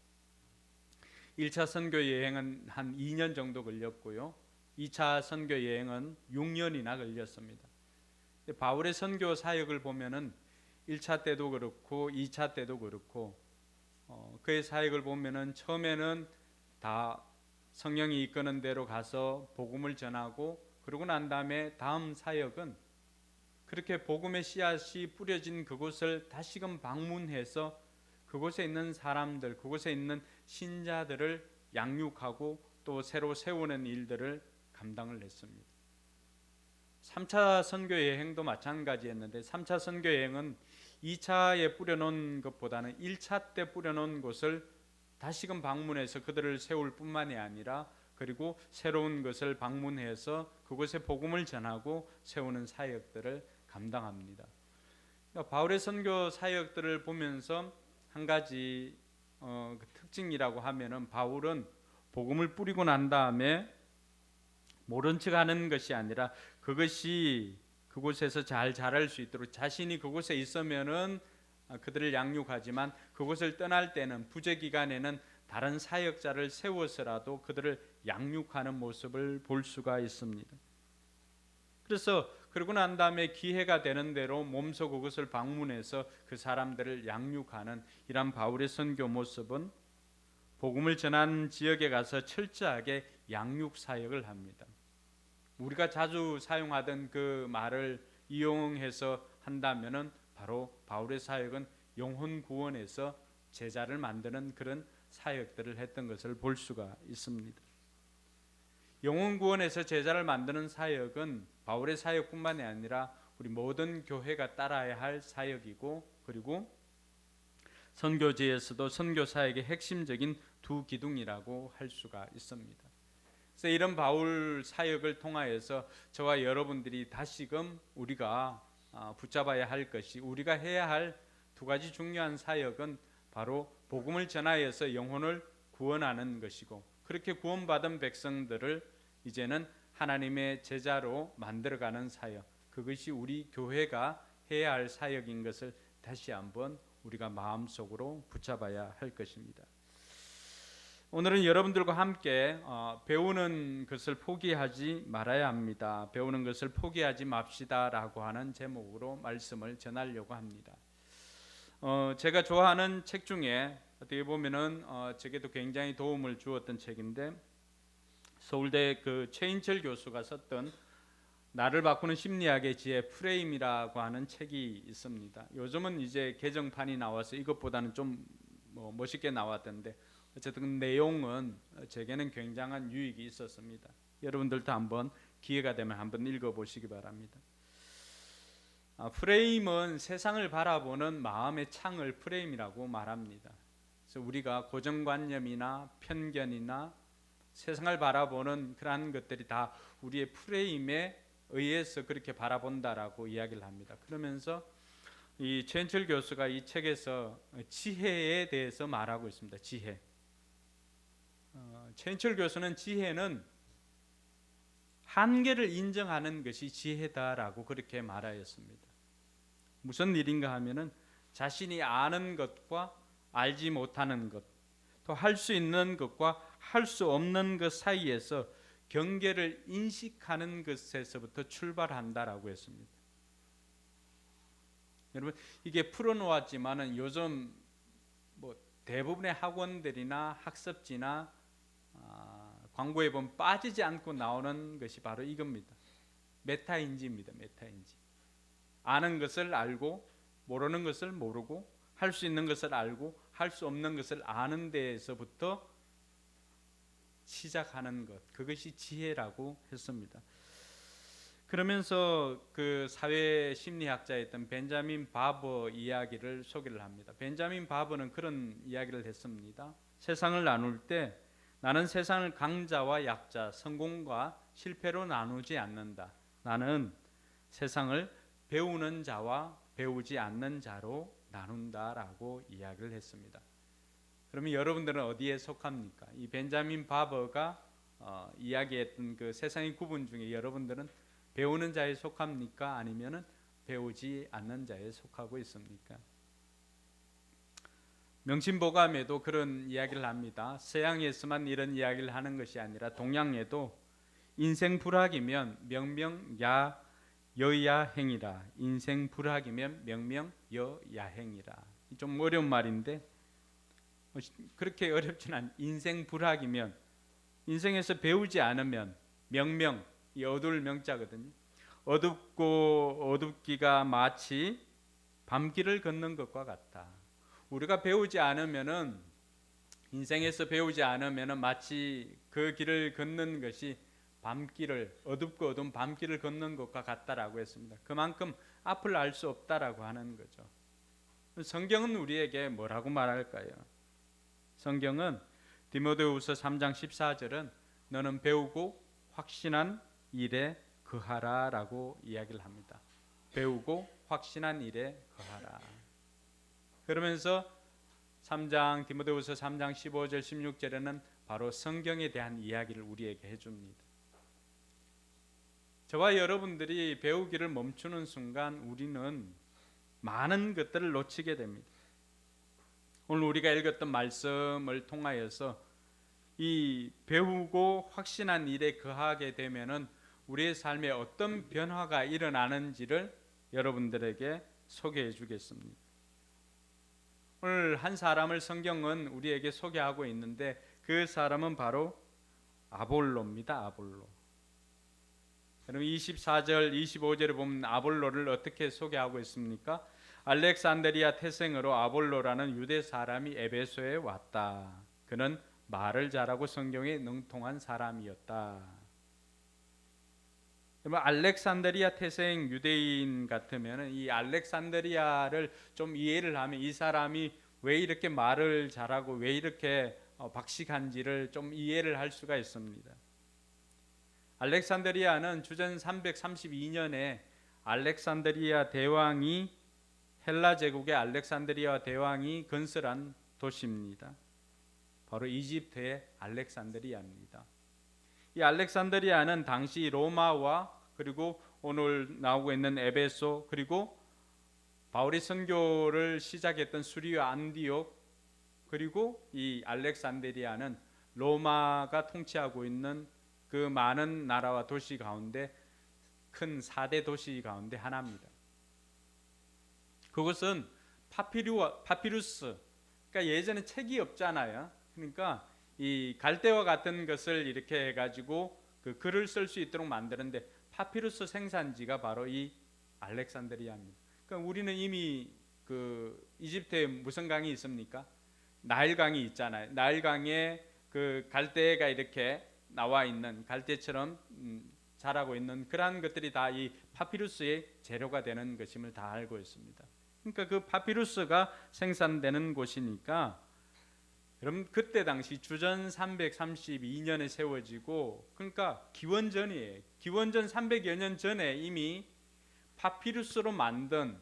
1차 선교 여행은 한 2년 정도 걸렸고요. 2차 선교 여행은 6년이나 걸렸습니다. 바울의 선교 사역을 보면은 1차 때도 그렇고 2차 때도 그렇고 그의 사역을 보면은 처음에는 다 성령이 이끄는 대로 가서 복음을 전하고 그러고 난 다음에 다음 사역은 그렇게 복음의 씨앗이 뿌려진 그곳을 다시금 방문해서 그곳에 있는 사람들, 그곳에 있는 신자들을 양육하고 또 새로 세우는 일들을 감당을 했습니다. 3차 선교 여행도 마찬가지였는데 3차 선교 여행은 2차에 뿌려놓은 것보다는 1차 때 뿌려놓은 곳을 다시금 방문해서 그들을 세울 뿐만이 아니라 그리고 새로운 것을 방문해서 그곳에 복음을 전하고 세우는 사역들을 감당합니다. 그러니까 바울의 선교 사역들을 보면서 한 가지 그 특징이라고 하면은 바울은 복음을 뿌리고 난 다음에 모른 척하는 것이 아니라 그것이 그곳에서 잘 자랄 수 있도록 자신이 그곳에 있으면은 그들을 양육하지만 그곳을 떠날 때는 부재 기간에는 다른 사역자를 세워서라도 그들을 양육하는 모습을 볼 수가 있습니다. 그래서 그러고 난 다음에 기회가 되는 대로 몸소 그것을 방문해서 그 사람들을 양육하는 이런 바울의 선교 모습은 복음을 전한 지역에 가서 철저하게 양육 사역을 합니다. 우리가 자주 사용하던 그 말을 이용해서 한다면은 바로 바울의 사역은 영혼 구원에서 제자를 만드는 그런 사역들을 했던 것을 볼 수가 있습니다. 영혼 구원에서 제자를 만드는 사역은 바울의 사역뿐만이 아니라 우리 모든 교회가 따라야 할 사역이고 그리고 선교지에서도 선교 사역의 핵심적인 두 기둥이라고 할 수가 있습니다. 그래서 이런 바울 사역을 통하여서 저와 여러분들이 다시금 우리가 붙잡아야 할 것이 우리가 해야 할 두 가지 중요한 사역은 바로 복음을 전하여서 영혼을 구원하는 것이고 그렇게 구원받은 백성들을 이제는 하나님의 제자로 만들어가는 사역 그것이 우리 교회가 해야 할 사역인 것을 다시 한번 우리가 마음속으로 붙잡아야 할 것입니다. 오늘은 여러분들과 함께 배우는 것을 포기하지 말아야 합니다. 배우는 것을 포기하지 맙시다라고 하는 제목으로 말씀을 전하려고 합니다. 제가 좋아하는 책 중에 어떻게 보면은 제게도 굉장히 도움을 주었던 책인데, 서울대 그 최인철 교수가 썼던 나를 바꾸는 심리학의 지혜 프레임이라고 하는 책이 있습니다. 요즘은 이제 개정판이 나와서 이것보다는 좀 멋있게 나왔던데, 어쨌든 내용은 제게는 굉장한 유익이 있었습니다. 여러분들도 한번 기회가 되면 한번 읽어보시기 바랍니다. 프레임은 세상을 바라보는 마음의 창을 프레임이라고 말합니다. 그래서 우리가 고정관념이나 편견이나 세상을 바라보는 그러한 것들이 다 우리의 프레임에 의해서 그렇게 바라본다라고 이야기를 합니다. 그러면서 이 최인철 교수가 이 책에서 지혜에 대해서 말하고 있습니다. 지혜. 최인철 교수는 지혜는 한계를 인정하는 것이 지혜다라고 그렇게 말하였습니다. 무슨 일인가 하면은 자신이 아는 것과 알지 못하는 것, 또 할 수 있는 것과 할 수 없는 것 사이에서 경계를 인식하는 것에서부터 출발한다라고 했습니다. 여러분, 이게 풀어놓았지만은 요즘 대부분의 학원들이나 학습지나 광고에 보면 빠지지 않고 나오는 것이 바로 이겁니다. 메타인지입니다. 메타인지. 아는 것을 알고 모르는 것을 모르고 할 수 있는 것을 알고 할 수 없는 것을 아는 데에서부터 시작하는 것, 그것이 지혜라고 했습니다. 그러면서 그 사회 심리학자였던 벤자민 바버 이야기를 소개를 합니다. 벤자민 바버는 그런 이야기를 했습니다. 세상을 나눌 때 나는 세상을 강자와 약자, 성공과 실패로 나누지 않는다. 나는 세상을 배우는 자와 배우지 않는 자로 나눈다라고 이야기를 했습니다. 그러면 여러분들은 어디에 속합니까? 이 벤자민 바버가 이야기했던 그 세상의 구분 중에 여러분들은 배우는 자에 속합니까? 아니면은 배우지 않는 자에 속하고 있습니까? 명심보감에도 그런 이야기를 합니다. 서양에서만 이런 이야기를 하는 것이 아니라 동양에도 인생 불학이면 명명여야행이라. 인생 불학이면 명명여야행이라. 좀 어려운 말인데 그렇게 어렵진 않. 인생 불학이면 인생에서 배우지 않으면 명명, 이 어두울 명자거든요. 어둡고 어둡기가 마치 밤길을 걷는 것과 같다. 우리가 배우지 않으면은 인생에서 배우지 않으면은 마치 그 길을 걷는 것이 밤길을 어둡고 어두운 밤길을 걷는 것과 같다라고 했습니다. 그만큼 앞을 알 수 없다라고 하는 거죠. 성경은 우리에게 뭐라고 말할까요? 성경은 디모데후서 3장 14절은 너는 배우고 확신한 일에 거하라라고 이야기를 합니다. 배우고 확신한 일에 거하라. 그러면서 디모데후서 3장 15절 16절에는 바로 성경에 대한 이야기를 우리에게 해줍니다. 저와 여러분들이 배우기를 멈추는 순간 우리는 많은 것들을 놓치게 됩니다. 오늘 우리가 읽었던 말씀을 통하여서 이 배우고 확신한 일에 거하게 되면은 우리의 삶에 어떤 변화가 일어나는지를 여러분들에게 소개해 주겠습니다. 오늘 한 사람을 성경은 우리에게 소개하고 있는데 그 사람은 바로 아볼로입니다. 아볼로. 여러분 24절 25절에 보면 아볼로를 어떻게 소개하고 있습니까? 알렉산드리아 태생으로 아볼로라는 유대 사람이 에베소에 왔다. 그는 말을 잘하고 성경에 능통한 사람이었다. 알렉산드리아 태생 유대인 같으면 이 알렉산드리아를 좀 이해를 하면 이 사람이 왜 이렇게 말을 잘하고 왜 이렇게 박식한지를 좀 이해를 할 수가 있습니다. 알렉산드리아는 주전 332년에 알렉산드리아 대왕이 헬라 제국의 알렉산드리아 대왕이 건설한 도시입니다. 바로 이집트의 알렉산드리아입니다. 이 알렉산드리아는 당시 로마와 그리고 오늘 나오고 있는 에베소 그리고 바울이 선교를 시작했던 수리와 안디옥 그리고 이 알렉산드리아는 로마가 통치하고 있는 그 많은 나라와 도시 가운데 큰 4대 도시 가운데 하나입니다. 그것은 파피루스, 그러니까 예전에 책이 없잖아요. 그러니까 이 갈대와 같은 것을 이렇게 해가지고 그 글을 쓸 수 있도록 만드는데 파피루스 생산지가 바로 이 알렉산드리아입니다. 그러니까 우리는 이미 그 이집트에 무슨 강이 있습니까? 나일강이 있잖아요. 나일강에 그 갈대가 이렇게 나와 있는, 갈대처럼 자라고 있는 그러한 것들이 다 이 파피루스의 재료가 되는 것임을 다 알고 있습니다. 그러니까 그 파피루스가 생산되는 곳이니까, 여러분 그때 당시 주전 332년에 세워지고, 그러니까 기원전이에요. 기원전 300여 년 전에 이미 파피루스로 만든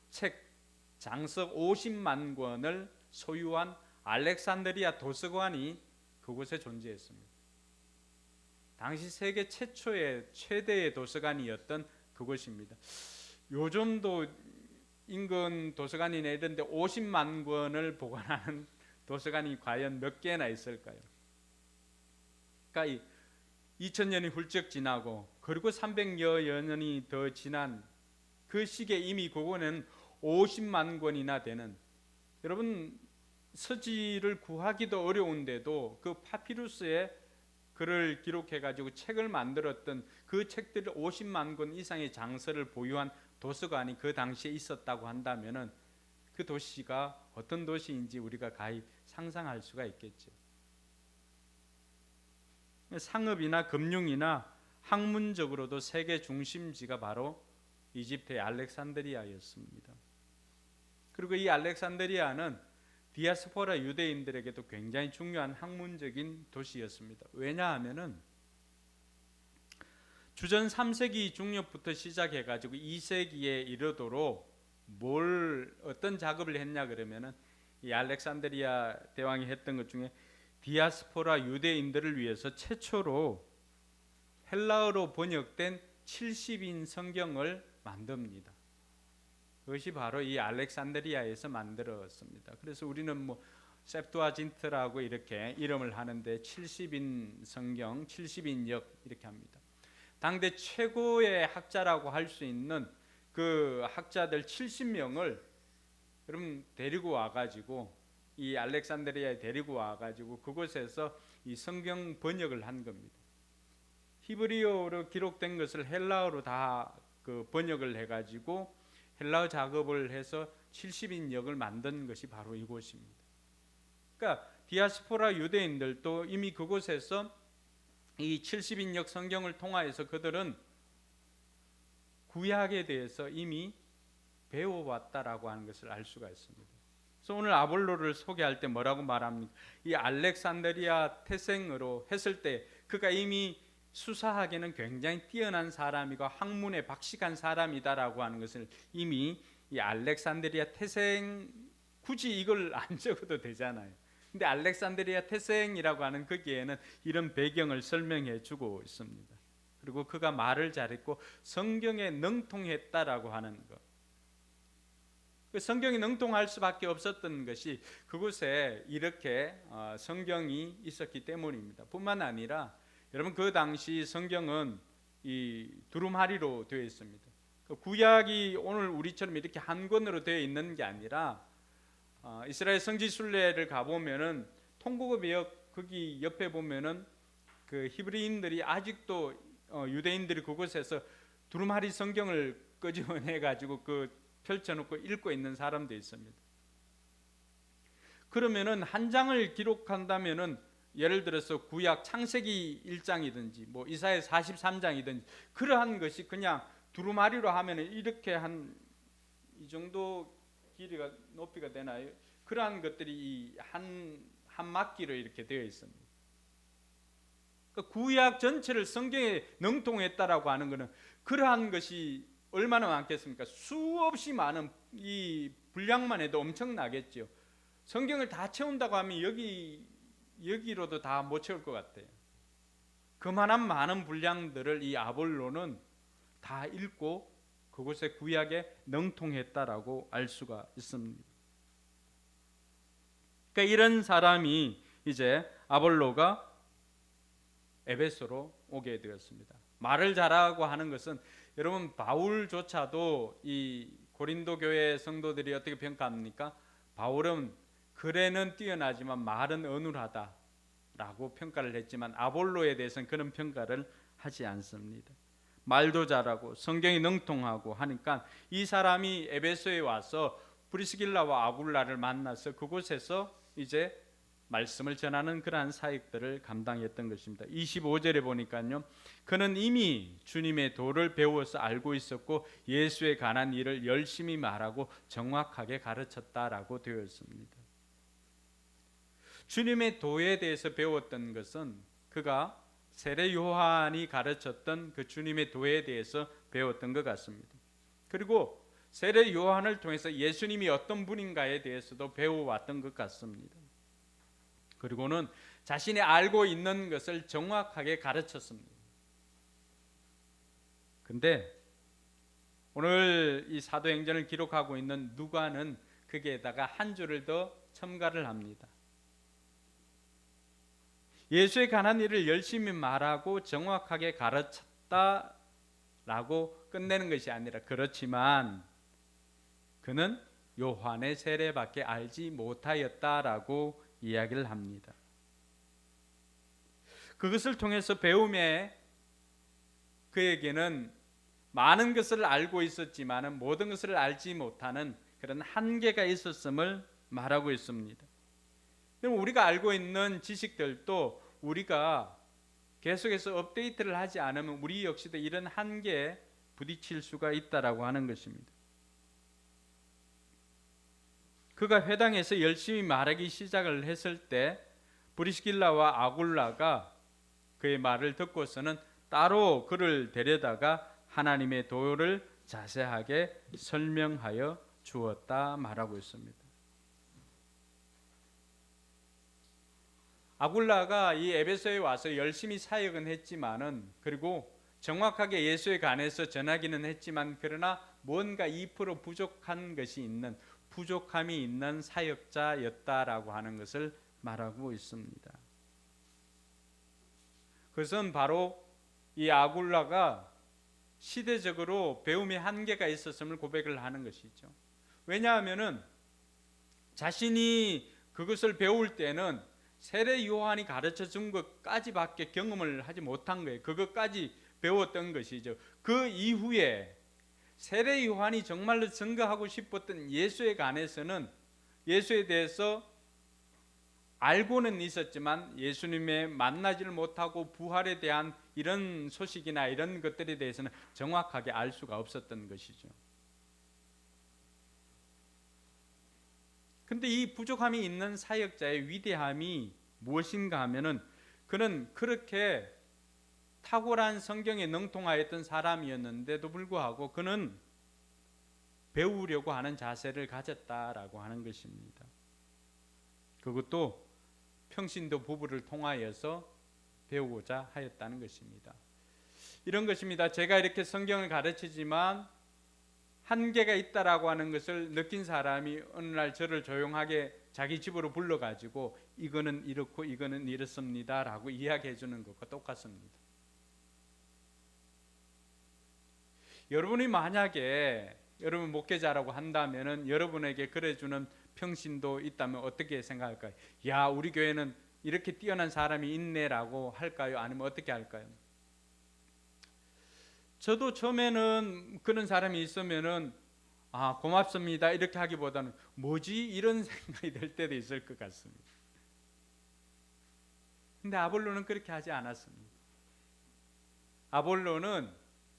책 장석 50만 권을 소유한 알렉산드리아 도서관이 그곳에 존재했습니다. 당시 세계 최초의 최대의 도서관이었던 그곳입니다. 요즘도 인근 도서관이나 이런 데 50만 권을 보관하는 도서관이 과연 몇 개나 있을까요? 그러니까 2000년이 훌쩍 지나고 그리고 300여 년이 더 지난 그 시기에 이미 그거는 50만 권이나 되는, 여러분 서지를 구하기도 어려운데도 그 파피루스에 글을 기록해가지고 책을 만들었던 그 책들을 50만 권 이상의 장서를 보유한 도서관이 그 당시에 있었다고 한다면은 그 도시가 어떤 도시인지 우리가 가히 상상할 수가 있겠죠. 상업이나 금융이나 학문적으로도 세계 중심지가 바로 이집트의 알렉산드리아였습니다. 그리고 이 알렉산드리아는 디아스포라 유대인들에게도 굉장히 중요한 학문적인 도시였습니다. 왜냐하면은 주전 3세기 중엽부터 시작해가지고 2세기에 이르도록 어떤 작업을 했냐 그러면은 이 알렉산드리아 대왕이 했던 것 중에 디아스포라 유대인들을 위해서 최초로 헬라어로 번역된 70인 성경을 만듭니다. 그것이 바로 이 알렉산드리아에서 만들었습니다. 그래서 우리는 뭐 셉투아진트라고 이렇게 이름을 하는데 70인 성경, 70인역 이렇게 합니다. 당대 최고의 학자라고 할 수 있는 그 학자들 70명을 여러분 데리고 와가지고 이 알렉산드리아에 데리고 와가지고 그곳에서 이 성경 번역을 한 겁니다. 히브리어로 기록된 것을 헬라어로 다 그 번역을 해가지고 헬라어 작업을 해서 70인역을 만든 것이 바로 이곳입니다. 그러니까 디아스포라 유대인들도 이미 그곳에서 이 70인역 성경을 통하여서 그들은 구약에 대해서 이미 배워왔다라고 하는 것을 알 수가 있습니다. 그래서 오늘 아볼로를 소개할 때 뭐라고 말합니까? 이 알렉산드리아 태생으로 했을 때 그가 이미 수사하기는 굉장히 뛰어난 사람이고 학문에 박식한 사람이다라고 하는 것을 이미 이 알렉산드리아 태생, 굳이 이걸 안 적어도 되잖아요. 근데 알렉산드리아 태생이라고 하는 거기에는 이런 배경을 설명해 주고 있습니다. 그리고 그가 말을 잘했고 성경에 능통했다라고 하는 것. 그 성경이 능통할 수밖에 없었던 것이 그곳에 이렇게 성경이 있었기 때문입니다. 뿐만 아니라 여러분 그 당시 성경은 이 두루마리로 되어 있습니다. 그 구약이 오늘 우리처럼 이렇게 한 권으로 되어 있는 게 아니라 이스라엘 성지 순례를 가 보면은 통곡의 배역 거기 옆에 보면은 그 히브리인들이 아직도 유대인들이 그곳에서 두루마리 성경을 끄집어내 가지고 그 펼쳐놓고 읽고 있는 사람도 있습니다. 그러면은 한 장을 기록한다면은 예를 들어서 구약 창세기 1장이든지 뭐 이사야 43장이든지 그러한 것이 그냥 두루마리로 하면은 이렇게 한 이 정도 길이가 높이가 되나요? 그러한 것들이 한 막기로 이렇게 되어 있습니다. 그러니까 구약 전체를 성경에 능통했다라고 하는 것은 그러한 것이 얼마나 많겠습니까? 수없이 많은 이 분량만 해도 엄청나겠죠. 성경을 다 채운다고 하면 여기로도 다 못 채울 것 같아요. 그만한 많은 분량들을 이 아볼로는 다 읽고 그곳의 구약에 능통했다라고 알 수가 있습니다. 그러니까 이런 사람이 이제 아볼로가 에베소로 오게 되었습니다. 말을 잘하고 하는 것은 여러분 바울조차도 이 고린도 교회 성도들이 어떻게 평가합니까? 바울은 글에는 뛰어나지만 말은 어눌하다라고 평가를 했지만 아볼로에 대해서는 그런 평가를 하지 않습니다. 말도 잘하고 성경이 능통하고 하니까 이 사람이 에베소에 와서 브리스길라와 아굴라를 만나서 그곳에서 이제 말씀을 전하는 그러한 사역들을 감당했던 것입니다. 25절에 보니까요, 그는 이미 주님의 도를 배워서 알고 있었고 예수에 관한 일을 열심히 말하고 정확하게 가르쳤다라고 되어 있습니다. 주님의 도에 대해서 배웠던 것은 그가 세례 요한이 가르쳤던 그 주님의 도에 대해서 배웠던 것 같습니다. 그리고 세례 요한을 통해서 예수님이 어떤 분인가에 대해서도 배워왔던 것 같습니다. 그리고는 자신이 알고 있는 것을 정확하게 가르쳤습니다. 근데 오늘 이 사도행전을 기록하고 있는 누가는 거기에다가 한 줄을 더 첨가를 합니다. 예수에 관한 일을 열심히 말하고 정확하게 가르쳤다라고 끝내는 것이 아니라 그렇지만 그는 요한의 세례밖에 알지 못하였다라고 이야기를 합니다. 그것을 통해서 배움에 그에게는 많은 것을 알고 있었지만 모든 것을 알지 못하는 그런 한계가 있었음을 말하고 있습니다. 우리가 알고 있는 지식들도 우리가 계속해서 업데이트를 하지 않으면 우리 역시도 이런 한계에 부딪힐 수가 있다라고 하는 것입니다. 그가 회당에서 열심히 말하기 시작을 했을 때 브리스길라와 아굴라가 그의 말을 듣고서는 따로 그를 데려다가 하나님의 도를 자세하게 설명하여 주었다 말하고 있습니다. 아굴라가 이 에베소에 와서 열심히 사역은 했지만은 그리고 정확하게 예수에 관해서 전하기는 했지만 그러나 뭔가 2% 부족한 것이 있는 부족함이 있는 사역자였다라고 하는 것을 말하고 있습니다. 그것은 바로 이 아굴라가 시대적으로 배움의 한계가 있었음을 고백을 하는 것이죠. 왜냐하면은 자신이 그것을 배울 때는 세례 요한이 가르쳐 준 것까지밖에 경험을 하지 못한 거예요. 그것까지 배웠던 것이죠. 그 이후에 세례 요한이 정말로 증거하고 싶었던 예수에 관해서는 예수에 대해서 알고는 있었지만 예수님의 만나지를 못하고 부활에 대한 이런 소식이나 이런 것들에 대해서는 정확하게 알 수가 없었던 것이죠. 근데 이 부족함이 있는 사역자의 위대함이 무엇인가 하면은 그는 그렇게 탁월한 성경에 능통하였던 사람이었는데도 불구하고 그는 배우려고 하는 자세를 가졌다라고 하는 것입니다. 그것도 평신도 부부를 통하여서 배우고자 하였다는 것입니다. 이런 것입니다. 제가 이렇게 성경을 가르치지만 한계가 있다라고 하는 것을 느낀 사람이 어느 날 저를 조용하게 자기 집으로 불러가지고 이거는 이렇고 이거는 이렇습니다라고 이야기해 주는 것과 똑같습니다. 여러분이 만약에 여러분 목회자라고 한다면은 여러분에게 그래주는 평신도 있다면 어떻게 생각할까요? 야, 우리 교회는 이렇게 뛰어난 사람이 있네라고 할까요? 아니면 어떻게 할까요? 저도 처음에는 그런 사람이 있으면은 아, 고맙습니다 이렇게 하기보다는 뭐지 이런 생각이 들 때도 있을 것 같습니다. 근데 아볼로는 그렇게 하지 않았습니다. 아볼로는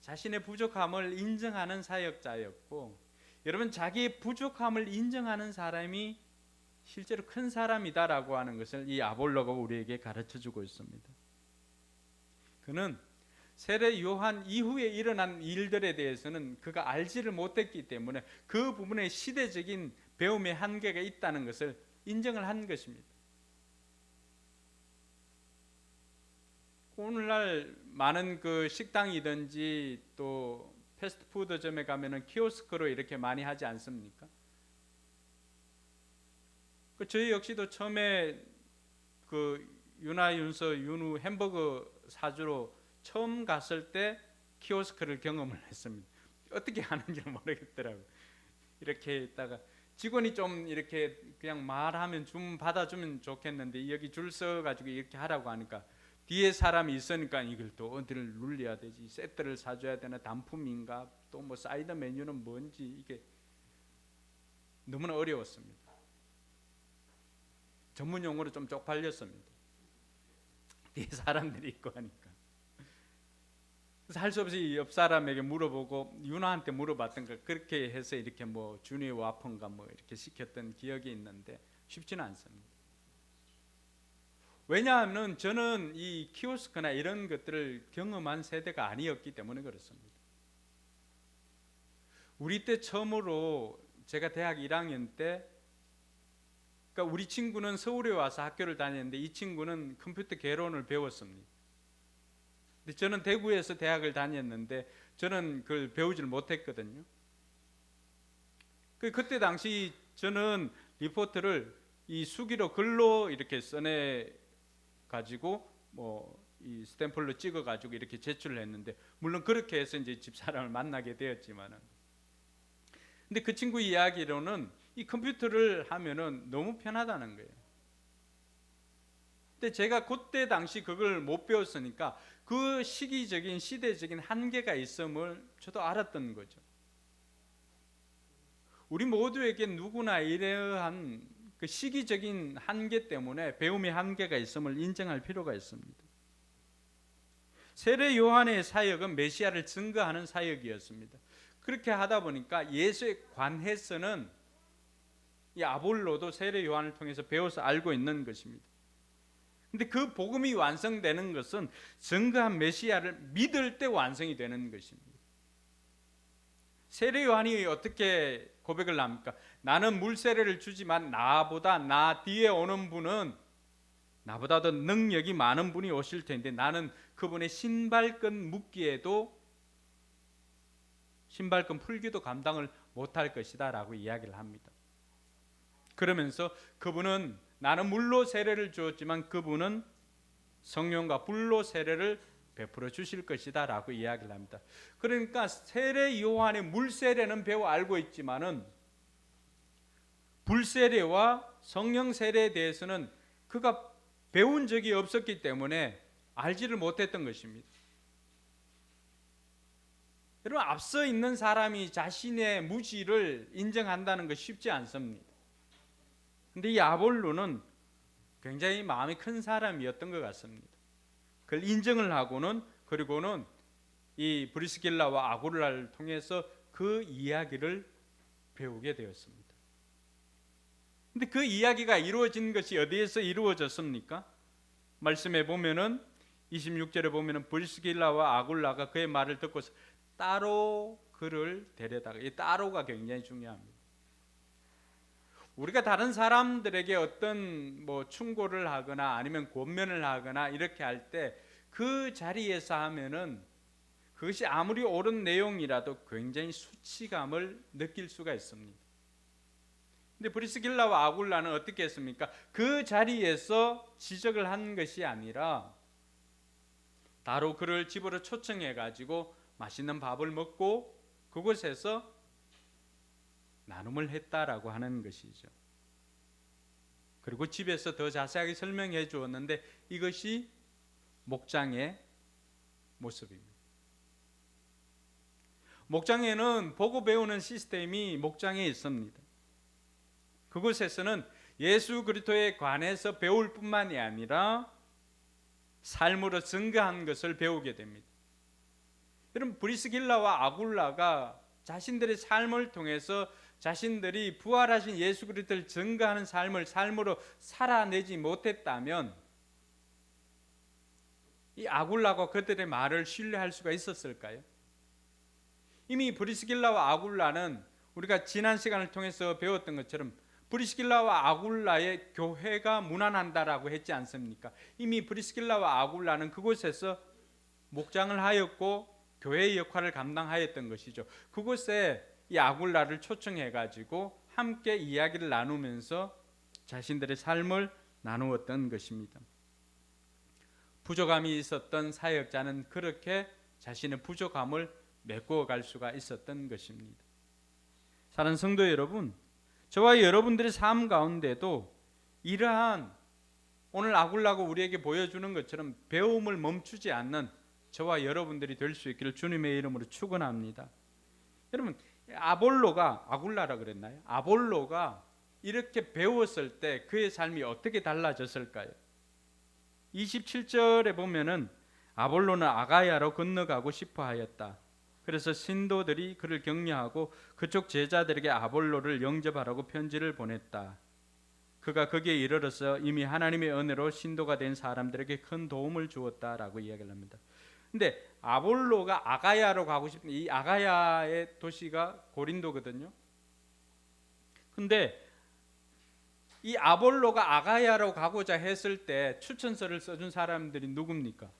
자신의 부족함을 인정하는 사역자였고, 여러분 자기의 부족함을 인정하는 사람이 실제로 큰 사람이다라고 하는 것을 이 아볼로가 우리에게 가르쳐주고 있습니다. 그는 세례 요한 이후에 일어난 일들에 대해서는 그가 알지를 못했기 때문에 그 부분에 시대적인 배움의 한계가 있다는 것을 인정을 한 것입니다. 오늘날 많은 그 식당이든지 또 패스트푸드점에 가면은 키오스크로 이렇게 많이 하지 않습니까? 저희 역시도 처음에 그 윤아 윤서 윤우 햄버거 사주로 처음 갔을 때 키오스크를 경험을 했습니다. 어떻게 하는지는 모르겠더라고요. 이렇게 있다가 직원이 좀 이렇게 그냥 말하면 좀 받아주면 좋겠는데 여기 줄 서가지고 이렇게 하라고 하니까 뒤에 사람이 있으니까 이걸 또 어디를 눌려야 되지, 세트를 사줘야 되나, 단품인가, 또 뭐 사이드 메뉴는 뭔지, 이게 너무나 어려웠습니다. 전문 용어로 좀 쪽팔렸습니다. 뒤에 사람들이 있고 하니까. 그래서 할 수 없이 옆 사람에게 물어보고 윤아한테 물어봤던 거, 그렇게 해서 이렇게 뭐 주니 와퍼인가 뭐 이렇게 시켰던 기억이 있는데 쉽지는 않습니다. 왜냐하면 저는 이 키오스크나 이런 것들을 경험한 세대가 아니었기 때문에 그렇습니다. 우리 때 처음으로 제가 대학 1학년 때, 그러니까 우리 친구는 서울에 와서 학교를 다녔는데 이 친구는 컴퓨터 개론을 배웠습니다. 근데 저는 대구에서 대학을 다녔는데 저는 그걸 배우질 못했거든요. 그때 당시 저는 리포트를 이 수기로 글로 이렇게 써내 가지고 뭐 이 스탬플로 찍어 가지고 이렇게 제출을 했는데, 물론 그렇게 해서 이제 집사람을 만나게 되었지만은, 근데 그 친구 이야기로는 이 컴퓨터를 하면은 너무 편하다는 거예요. 근데 제가 그때 당시 그걸 못 배웠으니까 그 시기적인 시대적인 한계가 있음을 저도 알았던 거죠. 우리 모두에게 누구나 이러한 그 시기적인 한계 때문에 배움의 한계가 있음을 인정할 필요가 있습니다. 세례 요한의 사역은 메시아를 증거하는 사역이었습니다. 그렇게 하다 보니까 예수에 관해서는 이 아볼로도 세례 요한을 통해서 배워서 알고 있는 것입니다. 근데 그 복음이 완성되는 것은 증거한 메시아를 믿을 때 완성이 되는 것입니다. 세례 요한이 어떻게 고백을 합니까? 나는 물세례를 주지만 나 뒤에 오는 분은 나보다 더 능력이 많은 분이 오실 텐데 나는 그분의 신발끈 묶기에도, 신발끈 풀기도 감당을 못할 것이다 라고 이야기를 합니다. 그러면서 그분은, 나는 물로 세례를 주었지만 그분은 성령과 불로 세례를 베풀어 주실 것이다 라고 이야기를 합니다. 그러니까 세례 요한의 물세례는 배워 알고 있지만은 불세례와 성령 세례에 대해서는 그가 배운 적이 없었기 때문에 알지를 못했던 것입니다. 여러분, 앞서 있는 사람이 자신의 무지를 인정한다는 것 쉽지 않습니다. 근데 이 아볼로는 굉장히 마음이 큰 사람이었던 것 같습니다. 그걸 인정을 하고는, 그리고는 이 브리스길라와 아굴라를 통해서 그 이야기를 배우게 되었습니다. 근데 그 이야기가 이루어진 것이 어디에서 이루어졌습니까? 말씀에 보면은 26절에 보면은 브리스길라와 아굴라가 그의 말을 듣고서 따로 그를 데려다가, 이 따로가 굉장히 중요합니다. 우리가 다른 사람들에게 어떤 뭐 충고를 하거나 아니면 권면을 하거나 이렇게 할 때 그 자리에서 하면은 그것이 아무리 옳은 내용이라도 굉장히 수치감을 느낄 수가 있습니다. 근데 브리스길라와 아굴라는 어떻게 했습니까? 그 자리에서 지적을 한 것이 아니라 따로 그를 집으로 초청해 가지고 맛있는 밥을 먹고 그곳에서 나눔을 했다라고 하는 것이죠. 그리고 집에서 더 자세하게 설명해 주었는데 이것이 목장의 모습입니다. 목장에는 보고 배우는 시스템이 목장에 있습니다. 그곳에서는 예수 그리스도에 관해서 배울 뿐만이 아니라 삶으로 증거한 것을 배우게 됩니다. 여러분, 브리스길라와 아굴라가 자신들의 삶을 통해서 자신들이 부활하신 예수 그리스도를 증거하는 삶을 삶으로 살아내지 못했다면 이 아굴라가 그들의 말을 신뢰할 수가 있었을까요? 이미 브리스길라와 아굴라는 우리가 지난 시간을 통해서 배웠던 것처럼 브리스길라와 아굴라의 교회가 무난한다라고 했지 않습니까? 이미 브리스길라와 아굴라는 그곳에서 목장을 하였고 교회의 역할을 감당하였던 것이죠. 그곳에 이 아굴라를 초청해 가지고 함께 이야기를 나누면서 자신들의 삶을 나누었던 것입니다. 부족함이 있었던 사역자는 그렇게 자신의 부족함을 메꾸어 갈 수가 있었던 것입니다. 사랑하는 성도 여러분, 저와 여러분들의 삶 가운데도 이러한 오늘 아굴라가 우리에게 보여주는 것처럼 배움을 멈추지 않는 저와 여러분들이 될 수 있기를 주님의 이름으로 축원합니다. 여러분, 아볼로가 아굴라라 그랬나요? 아볼로가 이렇게 배웠을 때 그의 삶이 어떻게 달라졌을까요? 27절에 보면은 아볼로는 아가야로 건너가고 싶어 하였다. 그래서 신도들이 그를 격려하고 그쪽 제자들에게 아볼로를 영접하라고 편지를 보냈다. 그가 거기에 이르러서 이미 하나님의 은혜로 신도가 된 사람들에게 큰 도움을 주었다라고 이야기를 합니다. 근데 아볼로가 아가야로 가고 싶은 이 아가야의 도시가 고린도거든요. 근데 이 아볼로가 아가야로 가고자 했을 때 추천서를 써준 사람들이 누굽니까?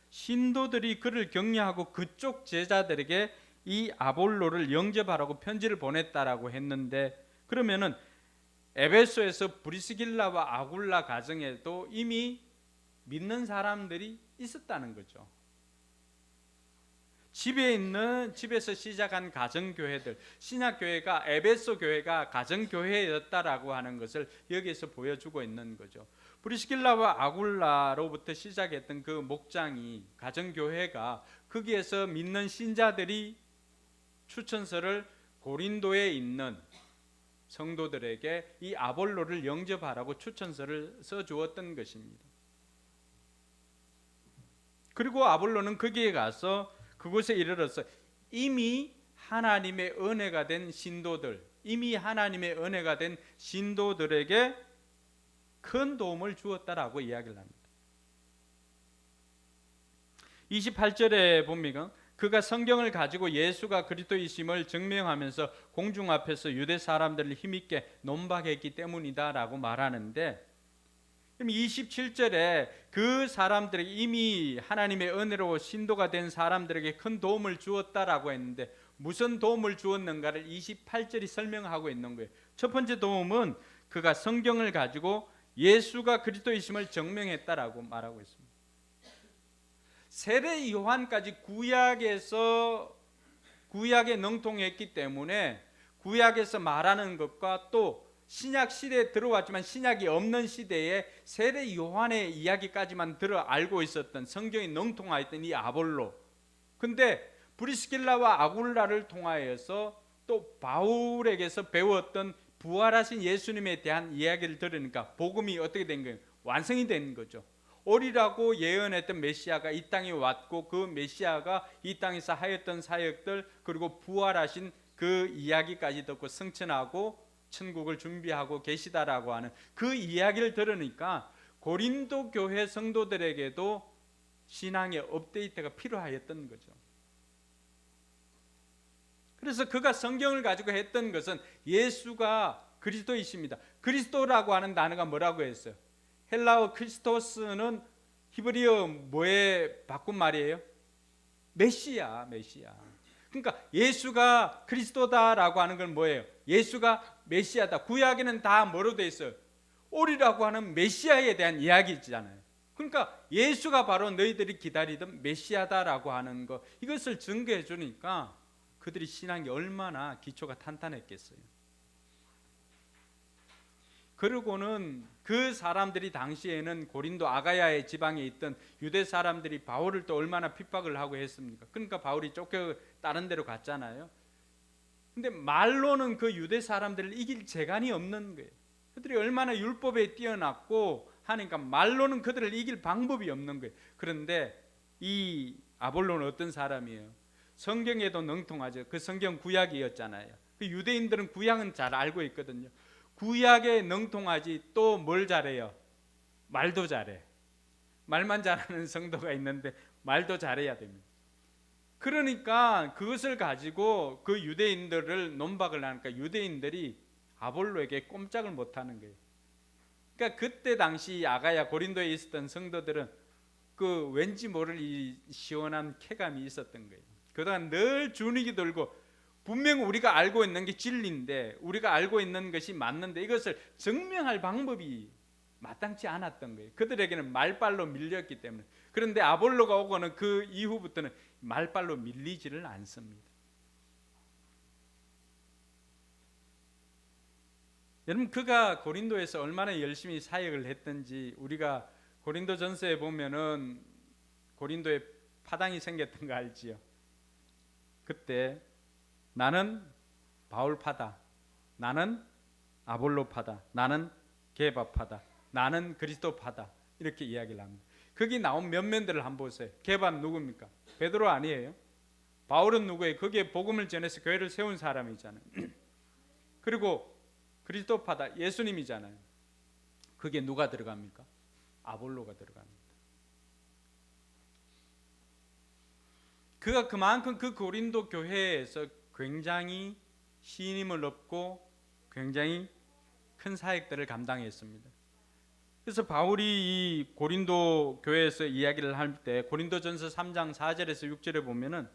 신도들이 그를 격려하고 그쪽 제자들에게 이 아볼로를 영접하라고 편지를 보냈다라고 했는데, 그러면은 에베소에서 브리스길라와 아굴라 가정에도 이미 믿는 사람들이 있었다는 거죠. 집에서 시작한 가정교회들, 신약교회가 에베소 교회가 가정교회였다라고 하는 것을 여기에서 보여주고 있는 거죠. 브리스길라와 아굴라로부터 시작했던 그 목장이 가정교회가 거기에서 믿는 신자들이 추천서를 고린도에 있는 성도들에게 이 아볼로를 영접하라고 추천서를 써주었던 것입니다. 그리고 아볼로는 거기에 가서 그곳에 이르러서 이미 하나님의 은혜가 된 신도들에게 큰 도움을 주었다라고 이야기를 합니다. 28절에 보면 그가 성경을 가지고 예수가 그리스도이심을 증명하면서 공중 앞에서 유대 사람들을 힘있게 논박했기 때문이다라고 말하는데, 그럼 27절에 그 사람들에게 이미 하나님의 은혜로 신도가 된 사람들에게 큰 도움을 주었다라고 했는데 무슨 도움을 주었는가를 28절이 설명하고 있는 거예요. 첫 번째 도움은 그가 성경을 가지고 예수가 그리스도이심을 증명했다라고 말하고 있습니다. 세례 요한까지 구약에 능통했기 때문에 구약에서 말하는 것과 또 신약 시대에 들어왔지만 신약이 없는 시대에 세례 요한의 이야기까지만 알고 있었던, 성경이 능통하였던 이 아볼로, 근데 브리스길라와 아굴라를 통하여서 또 바울에게서 배웠던 부활하신 예수님에 대한 이야기를 들으니까 복음이 어떻게 된 거예요? 완성이 된 거죠. 오리라고 예언했던 메시아가 이 땅에 왔고 그 메시아가 이 땅에서 하였던 사역들, 그리고 부활하신 그 이야기까지 듣고 승천하고 천국을 준비하고 계시다라고 하는 그 이야기를 들으니까 고린도 교회 성도들에게도 신앙의 업데이트가 필요하였던 거죠. 그래서 그가 성경을 가지고 했던 것은 예수가 그리스도이십니다. 그리스도라고 하는 단어가 뭐라고 했어요? 헬라어 크리스토스는 히브리어 뭐에 바꾼 말이에요? 메시아. 그러니까 예수가 그리스도다라고 하는 건 뭐예요? 예수가 메시아다. 구약에는 다 뭐로 돼 있어요? 오리라고 하는 메시아에 대한 이야기잖아요. 그러니까 예수가 바로 너희들이 기다리던 메시아다라고 하는 거, 이것을 증거해 주니까 그들이 신앙이 얼마나 기초가 탄탄했겠어요. 그리고는 그 사람들이 당시에는 고린도 아가야의 지방에 있던 유대 사람들이 바울을 또 얼마나 핍박을 하고 했습니까? 그러니까 바울이 쫓겨 다른 데로 갔잖아요. 근데 말로는 그 유대 사람들을 이길 재간이 없는 거예요. 그들이 얼마나 율법에 뛰어났고 하니까 말로는 그들을 이길 방법이 없는 거예요. 그런데 이 아볼로는 어떤 사람이에요? 성경에도 능통하죠. 그 성경 구약이었잖아요. 그 유대인들은 구약은 잘 알고 있거든요. 구약에 능통하지 또 뭘 잘해요? 말도 잘해. 말만 잘하는 성도가 있는데 말도 잘해야 됩니다. 그러니까 그것을 가지고 그 유대인들을 논박을 하니까 유대인들이 아볼로에게 꼼짝을 못하는 거예요. 그러니까 그때 당시 아가야 고린도에 있었던 성도들은 그 왠지 모를 이 시원한 쾌감이 있었던 거예요. 그동안 늘 주눅이 들고 분명 우리가 알고 있는 게 진리인데, 우리가 알고 있는 것이 맞는데 이것을 증명할 방법이 마땅치 않았던 거예요. 그들에게는 말발로 밀렸기 때문에. 그런데 아볼로가 오고는 그 이후부터는 말발로 밀리지를 않습니다. 여러분, 그가 고린도에서 얼마나 열심히 사역을 했던지 우리가 고린도전서에 보면은 고린도에 파당이 생겼던 거 알지요? 그때 나는 바울파다, 나는 아볼로파다, 나는 게바파다, 나는 그리스도파다, 이렇게 이야기를 합니다. 거기 나온 면면들을 한번 보세요. 게바는 누굽니까? 베드로 아니에요? 바울은 누구예요? 거기에 복음을 전해서 교회를 세운 사람이잖아요. 그리고 그리스도파다, 예수님이잖아요. 그게 누가 들어갑니까? 아볼로가 들어갑니다. 그가 그만큼 그 고린도 교회에서 굉장히 신임을 얻고 굉장히 큰 사역들을 감당했습니다. 그래서 바울이 이 고린도 교회에서 이야기를 할 때 고린도전서 3장 4절에서 6절에 보면은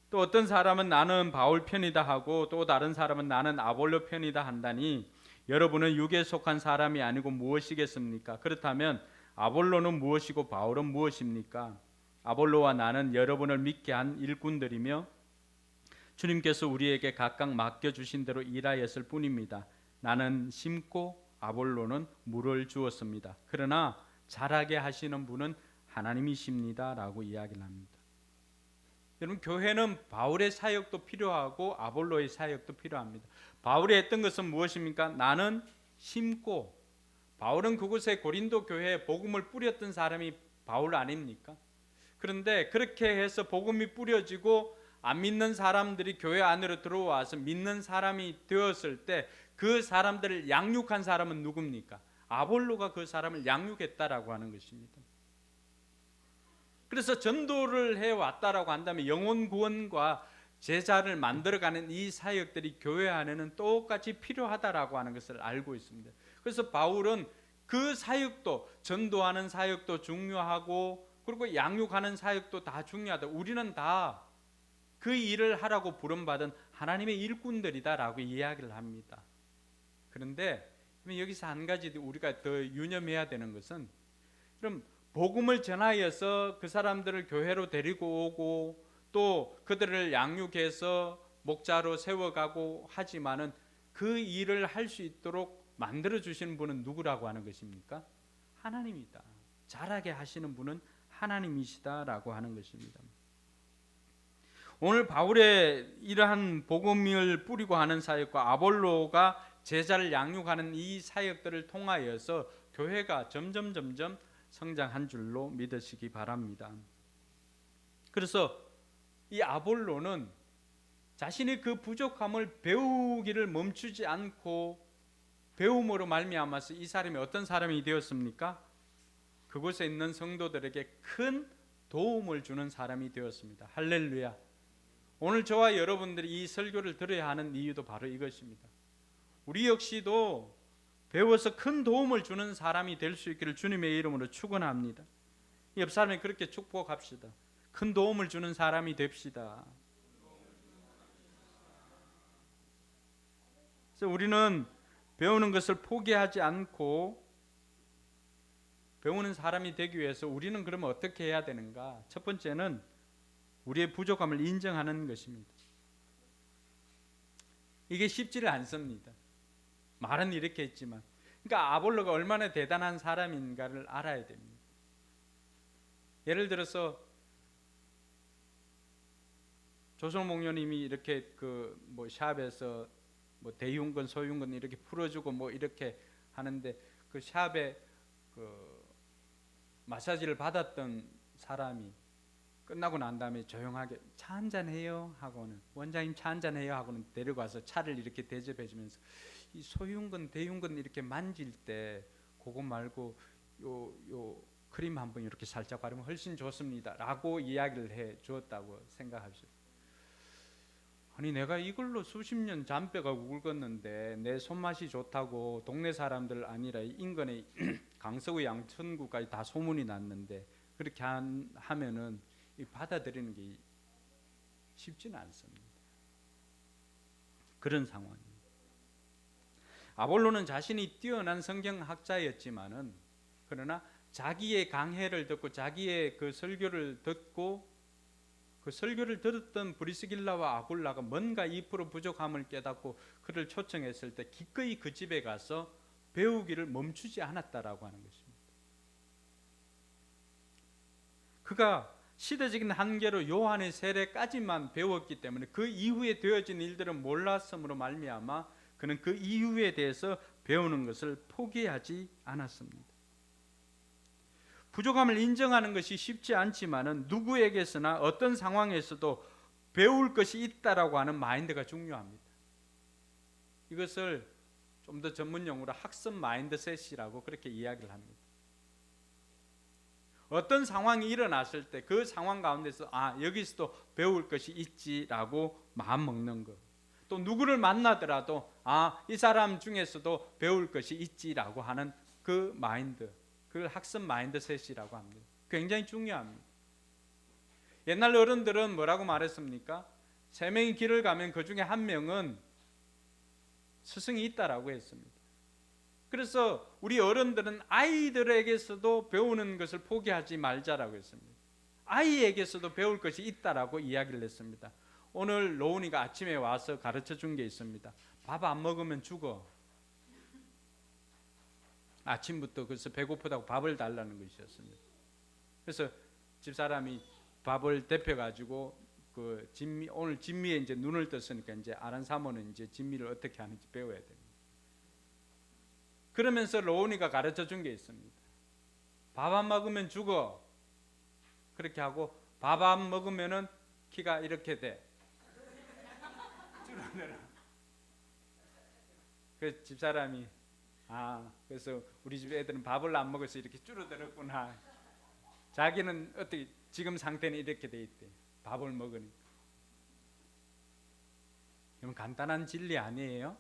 또 어떤 사람은 나는 바울 편이다 하고 또 다른 사람은 나는 아볼로 편이다 한다니 여러분은 육에 속한 사람이 아니고 무엇이겠습니까? 그렇다면 아볼로는 무엇이고 바울은 무엇입니까? 아볼로와 나는 여러분을 믿게 한 일꾼들이며 주님께서 우리에게 각각 맡겨주신 대로 일하였을 뿐입니다. 나는 심고 아볼로는 물을 주었습니다. 그러나 자라게 하시는 분은 하나님이십니다 라고 이야기를 합니다. 여러분, 교회는 바울의 사역도 필요하고 아볼로의 사역도 필요합니다. 바울이 했던 것은 무엇입니까? 나는 심고, 바울은 그곳에 고린도 교회에 복음을 뿌렸던 사람이 바울 아닙니까? 그런데 그렇게 해서 복음이 뿌려지고 안 믿는 사람들이 교회 안으로 들어와서 믿는 사람이 되었을 때 그 사람들을 양육한 사람은 누굽니까? 아볼로가 그 사람을 양육했다라고 하는 것입니다. 그래서 전도를 해왔다라고 한다면 영혼 구원과 제자를 만들어가는 이 사역들이 교회 안에는 똑같이 필요하다라고 하는 것을 알고 있습니다. 그래서 바울은 그 사역도, 전도하는 사역도 중요하고 그리고 양육하는 사역도 다 중요하다. 우리는 다 그 일을 하라고 부름받은 하나님의 일꾼들이다라고 이야기를 합니다. 그런데 여기서 한 가지 우리가 더 유념해야 되는 것은, 그럼 복음을 전하여서 그 사람들을 교회로 데리고 오고 또 그들을 양육해서 목자로 세워가고 하지만은 그 일을 할 수 있도록 만들어 주시는 분은 누구라고 하는 것입니까? 하나님이다. 자라게 하시는 분은 하나님이시다라고 하는 것입니다. 오늘 바울의 이러한 복음을 뿌리고 하는 사역과 아볼로가 제자를 양육하는 이 사역들을 통하여서 교회가 점점 성장한 줄로 믿으시기 바랍니다. 그래서 이 아볼로는 자신의 그 부족함을 배우기를 멈추지 않고 배움으로 말미암아서 이 사람이 어떤 사람이 되었습니까? 그곳에 있는 성도들에게 큰 도움을 주는 사람이 되었습니다. 할렐루야. 오늘 저와 여러분들이 이 설교를 들어야 하는 이유도 바로 이것입니다. 우리 역시도 배워서 큰 도움을 주는 사람이 될 수 있기를 주님의 이름으로 축원합니다. 옆 사람이 그렇게 축복합시다. 큰 도움을 주는 사람이 됩시다. 그래서 우리는 배우는 것을 포기하지 않고 배우는 사람이 되기 위해서 우리는 그러면 어떻게 해야 되는가? 첫 번째는 우리의 부족함을 인정하는 것입니다. 이게 쉽지를 않습니다. 말은 이렇게 했지만, 그러니까 아볼로가 얼마나 대단한 사람인가를 알아야 됩니다. 예를 들어서 조선 목녀님이 이렇게 뭐 샵에서 뭐 대흉근 소흉근 이렇게 풀어주고 뭐 이렇게 하는데 그 샵에 마사지를 받았던 사람이 끝나고 난 다음에 조용하게 차 한잔해요 하고는, 원장님 차 한잔해요 하고는 데리고 와서 차를 이렇게 대접해 주면서 이 소흉근 대흉근 이렇게 만질 때 그거 말고 요 크림 한번 이렇게 살짝 바르면 훨씬 좋습니다 라고 이야기를 해 주었다고 생각하십시오. 아니 내가 이걸로 수십 년 잔뼈가 굵었는데 내 손맛이 좋다고 동네 사람들 아니라 인근의 강서구 양천구까지 다 소문이 났는데 그렇게 하면은 받아들이는 게 쉽지는 않습니다. 그런 상황입니다. 아볼로는 자신이 뛰어난 성경학자였지만은 그러나 자기의 강해를 듣고 자기의 그 설교를 듣고 그 설교를 들었던 브리스길라와 아굴라가 뭔가 2% 부족함을 깨닫고 그를 초청했을 때 기꺼이 그 집에 가서 배우기를 멈추지 않았다라고 하는 것입니다. 그가 시대적인 한계로 요한의 세례까지만 배웠기 때문에 그 이후에 되어진 일들은 몰랐음으로 말미암아 그는 그 이후에 대해서 배우는 것을 포기하지 않았습니다. 부족함을 인정하는 것이 쉽지 않지만은 누구에게서나 어떤 상황에서도 배울 것이 있다라고 하는 마인드가 중요합니다. 이것을 좀 더 전문 용어로 학습 마인드셋이라고 그렇게 이야기를 합니다. 어떤 상황이 일어났을 때 그 상황 가운데서 여기서도 배울 것이 있지라고 마음 먹는 것. 또 누구를 만나더라도 이 사람 중에서도 배울 것이 있지라고 하는 그 마인드, 그걸 학습 마인드셋이라고 합니다. 굉장히 중요합니다. 옛날 어른들은 뭐라고 말했습니까? 3명이 길을 가면 그 중에 1명은 스승이 있다라고 했습니다. 그래서 우리 어른들은 아이들에게서도 배우는 것을 포기하지 말자라고 했습니다. 아이에게서도 배울 것이 있다라고 이야기를 했습니다. 오늘 로운이가 아침에 와서 가르쳐 준 게 있습니다. 밥 안 먹으면 죽어. 아침부터 그래서 배고프다고 밥을 달라는 것이었습니다. 그래서 집사람이 밥을 데펴 가지고 그 진미, 오늘 진미에 이제 눈을 떴으니까 이제 아란 사모는 이제 진미를 어떻게 하는지 배워야 됩니다. 그러면서 로운이가 가르쳐 준 게 있습니다. 밥 안 먹으면 죽어. 그렇게 하고 밥 안 먹으면은 키가 이렇게 돼. 줄어들어. 그 집사람이 그래서 우리 집 애들은 밥을 안 먹어서 이렇게 줄어들었구나. 자기는 어떻게 지금 상태는 이렇게 돼 있대. 밥을 먹으니까. 이건 간단한 진리 아니에요?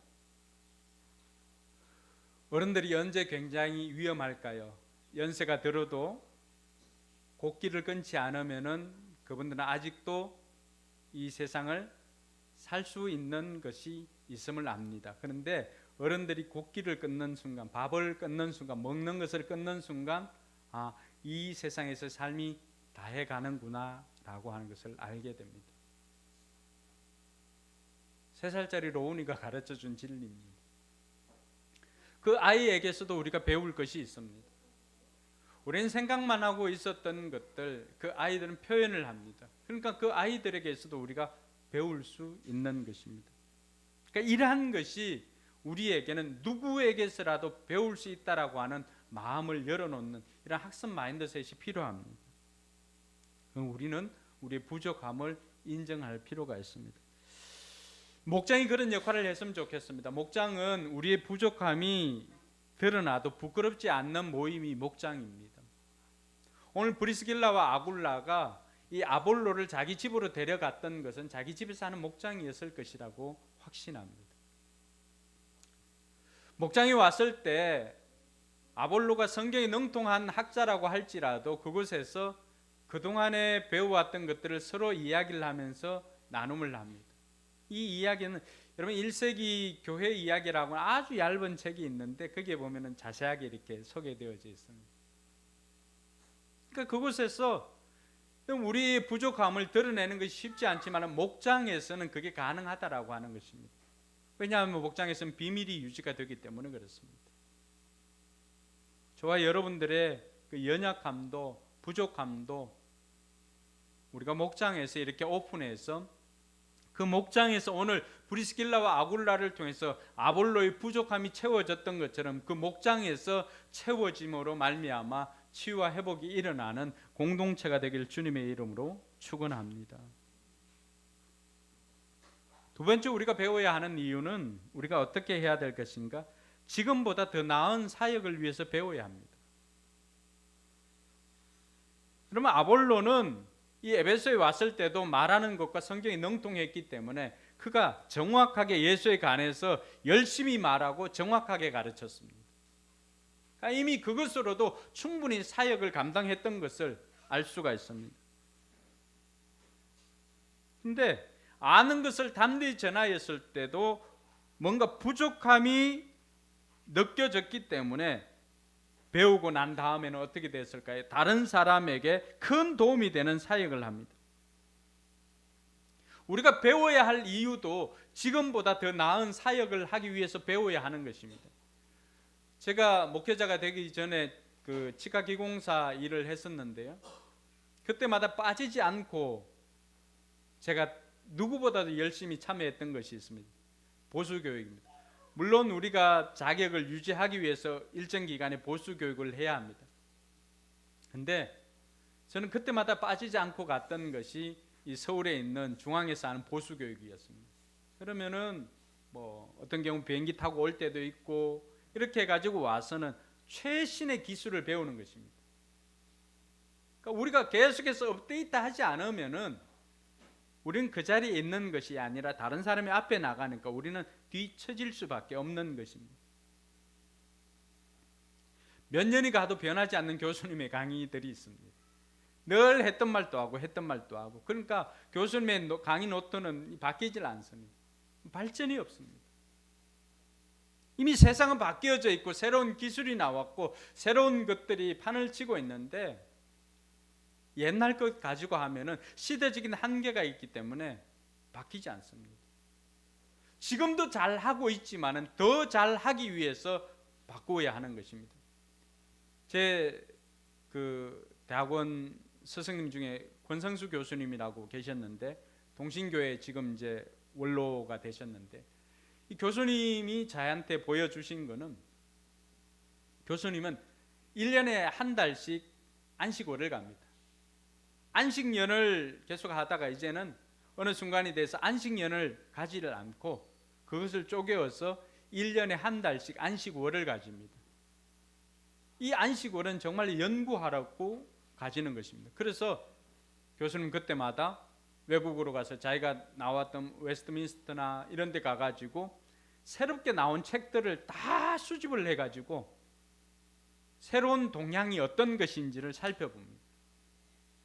어른들이 언제 굉장히 위험할까요? 연세가 들어도 곡기를 끊지 않으면은 그분들은 아직도 이 세상을 살 수 있는 것이 있음을 압니다. 그런데 어른들이 곡기를 끊는 순간, 밥을 끊는 순간, 먹는 것을 끊는 순간 이 세상에서 삶이 다해가는구나 라고 하는 것을 알게 됩니다. 3살짜리 로운이가 가르쳐준 진리입니다. 그 아이에게서도 우리가 배울 것이 있습니다. 우리는 생각만 하고 있었던 것들, 그 아이들은 표현을 합니다. 그러니까 그 아이들에게서도 우리가 배울 수 있는 것입니다. 그러니까 이러한 것이 우리에게는 누구에게서라도 배울 수 있다라고 하는 마음을 열어놓는 이런 학습 마인드셋이 필요합니다. 그럼 우리는 우리의 부족함을 인정할 필요가 있습니다. 목장이 그런 역할을 했으면 좋겠습니다. 목장은 우리의 부족함이 드러나도 부끄럽지 않는 모임이 목장입니다. 오늘 브리스길라와 아굴라가 이 아볼로를 자기 집으로 데려갔던 것은 자기 집에서 하는 목장이었을 것이라고 확신합니다. 목장이 왔을 때 아볼로가 성경에 능통한 학자라고 할지라도 그곳에서 그동안에 배워왔던 것들을 서로 이야기를 하면서 나눔을 합니다. 이 이야기는 여러분 1세기 교회 이야기라고 아주 얇은 책이 있는데 거기에 보면은 자세하게 이렇게 소개되어져 있습니다. 그러니까 그곳에서 우리의 부족함을 드러내는 것이 쉽지 않지만 목장에서는 그게 가능하다라고 하는 것입니다. 왜냐하면 목장에서는 비밀이 유지가 되기 때문에 그렇습니다. 저와 여러분들의 그 연약함도 부족함도 우리가 목장에서 이렇게 오픈해서 그 목장에서 오늘 브리스길라와 아굴라를 통해서 아볼로의 부족함이 채워졌던 것처럼 그 목장에서 채워짐으로 말미암아 치유와 회복이 일어나는 공동체가 되길 주님의 이름으로 축원합니다. 두 번째 우리가 배워야 하는 이유는 우리가 어떻게 해야 될 것인가? 지금보다 더 나은 사역을 위해서 배워야 합니다. 그러면 아볼로는 이 에베소에 왔을 때도 말하는 것과 성경이 능통했기 때문에 그가 정확하게 예수에 관해서 열심히 말하고 정확하게 가르쳤습니다. 그러니까 이미 그것으로도 충분히 사역을 감당했던 것을 알 수가 있습니다. 그런데 아는 것을 담대히 전하였을 때도 뭔가 부족함이 느껴졌기 때문에 배우고 난 다음에는 어떻게 됐을까요? 다른 사람에게 큰 도움이 되는 사역을 합니다. 우리가 배워야 할 이유도 지금보다 더 나은 사역을 하기 위해서 배워야 하는 것입니다. 제가 목회자가 되기 전에 그 치과기공사 일을 했었는데요. 그때마다 빠지지 않고 제가 누구보다도 열심히 참여했던 것이 있습니다. 보수교육입니다. 물론 우리가 자격을 유지하기 위해서 일정 기간의 보수교육을 해야 합니다. 근데 저는 그때마다 빠지지 않고 갔던 것이 이 서울에 있는 중앙에서 하는 보수교육이었습니다. 그러면은 뭐 어떤 경우 비행기 타고 올 때도 있고 이렇게 해가지고 와서는 최신의 기술을 배우는 것입니다. 그러니까 우리가 계속해서 업데이트 하지 않으면은 우리는 그 자리에 있는 것이 아니라 다른 사람이 앞에 나가니까 우리는 뒤처질 수밖에 없는 것입니다. 몇 년이 가도 변하지 않는 교수님의 강의들이 있습니다. 늘 했던 말도 하고 그러니까 교수님의 강의 노트는 바뀌질 않습니다. 발전이 없습니다. 이미 세상은 바뀌어져 있고 새로운 기술이 나왔고 새로운 것들이 판을 치고 있는데 옛날 것 가지고 하면은 시대적인 한계가 있기 때문에 바뀌지 않습니다. 지금도 잘 하고 있지만은 더 잘하기 위해서 바꾸어야 하는 것입니다. 제 그 대학원 스승님 중에 권성수 교수님이라고 계셨는데 동신교회 지금 이제 원로가 되셨는데 이 교수님이 저한테 보여주신 거는 교수님은 1년에 한 달씩 안식월을 갑니다. 안식년을 계속 하다가 이제는 어느 순간이 돼서 안식년을 가지를 않고 그것을 쪼개어서 1년에 한 달씩 안식월을 가집니다. 이 안식월은 정말 연구하라고 가지는 것입니다. 그래서 교수님 그때마다 외국으로 가서 자기가 나왔던 웨스트민스터나 이런 데 가가지고 새롭게 나온 책들을 다 수집을 해가지고 새로운 동향이 어떤 것인지를 살펴봅니다.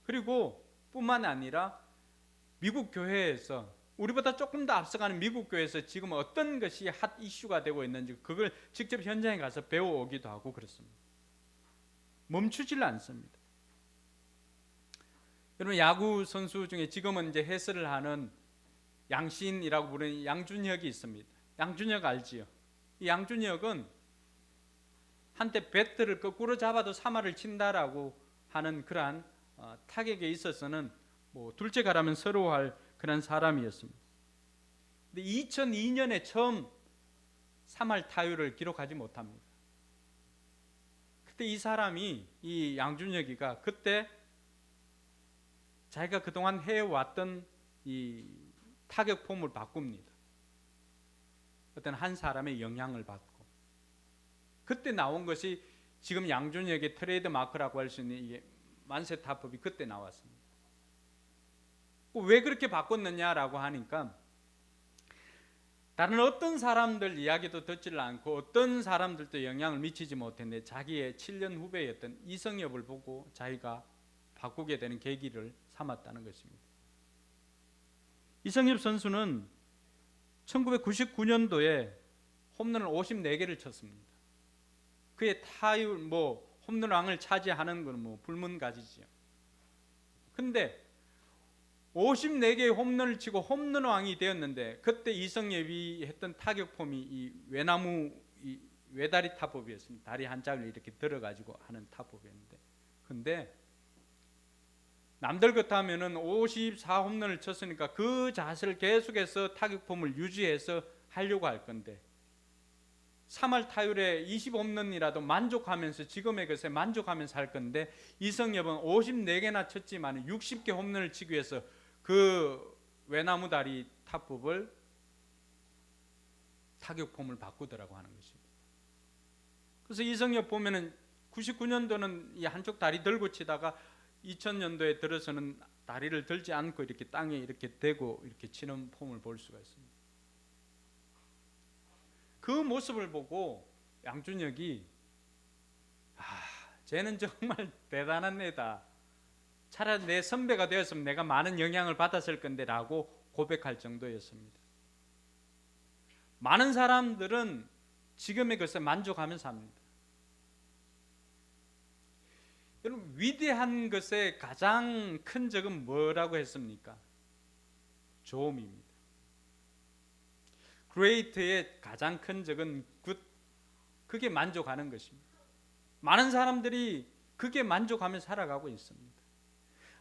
그리고 뿐만 아니라 미국 교회에서 우리보다 조금 더 앞서가는 미국 교회에서 지금 어떤 것이 핫 이슈가 되고 있는지 그걸 직접 현장에 가서 배워오기도 하고 그렇습니다. 멈추질 않습니다. 여러분 야구 선수 중에 지금은 이제 해설을 하는 양신이라고 부르는 양준혁이 있습니다. 양준혁 알지요? 이 양준혁은 한때 배트를 거꾸로 잡아도 3할을 친다라고 하는 그러한 타격에 있어서는 뭐 둘째 가라면 서러워할 그런 사람이었습니다. 근데 2002년에 처음 3할 타율을 기록하지 못합니다. 그때 이 사람이 이 양준혁이가 그때 자기가 그동안 해왔던 이 타격 폼을 바꿉니다. 어떤 한 사람의 영향을 받고 그때 나온 것이 지금 양준혁의 트레이드 마크라고 할 수 있는 이게 만세 타법이 그때 나왔습니다. 왜 그렇게 바꿨느냐라고 하니까 다른 어떤 사람들 이야기도 듣지를 않고 어떤 사람들도 영향을 미치지 못했는데 자기의 7년 후배였던 이성엽을 보고 자기가 바꾸게 되는 계기를 삼았다는 것입니다. 이성엽 선수는 1999년도에 홈런을 54개를 쳤습니다. 그의 타율 홈런 왕을 차지하는 건 불문가지죠. 근데 54개의 홈런을 치고 홈런 왕이 되었는데 그때 이성엽이 했던 타격 폼이 이 외나무 이 외다리 타법이었습니다. 다리 한 짝을 이렇게 들어가지고 하는 타법이었는데 근데 남들 같으면은 54홈런을 쳤으니까 그 자세를 계속해서 타격 폼을 유지해서 하려고 할 건데 3할 타율에 20홈런이라도 만족하면서 지금의 것에 만족하면서 할 건데 이성엽은 54개나 쳤지만 60개 홈런을 치기 위해서 그 외나무 다리 타법을 타격 폼을 바꾸더라고 하는 것입니다. 그래서 이성엽 보면은 99년도는 이 한쪽 다리 들고 치다가 2000년도에 들어서는 다리를 들지 않고 이렇게 땅에 이렇게 대고 이렇게 치는 폼을 볼 수가 있습니다. 그 모습을 보고 양준혁이 쟤는 정말 대단한 애다. 차라리 내 선배가 되었으면 내가 많은 영향을 받았을 건데 라고 고백할 정도였습니다. 많은 사람들은 지금의 것에 만족하며 삽니다. 여러분, 위대한 것의 가장 큰 적은 뭐라고 했습니까? 좋음입니다. Great의 가장 큰 적은 good, 그게 만족하는 것입니다. 많은 사람들이 그게 만족하며 살아가고 있습니다.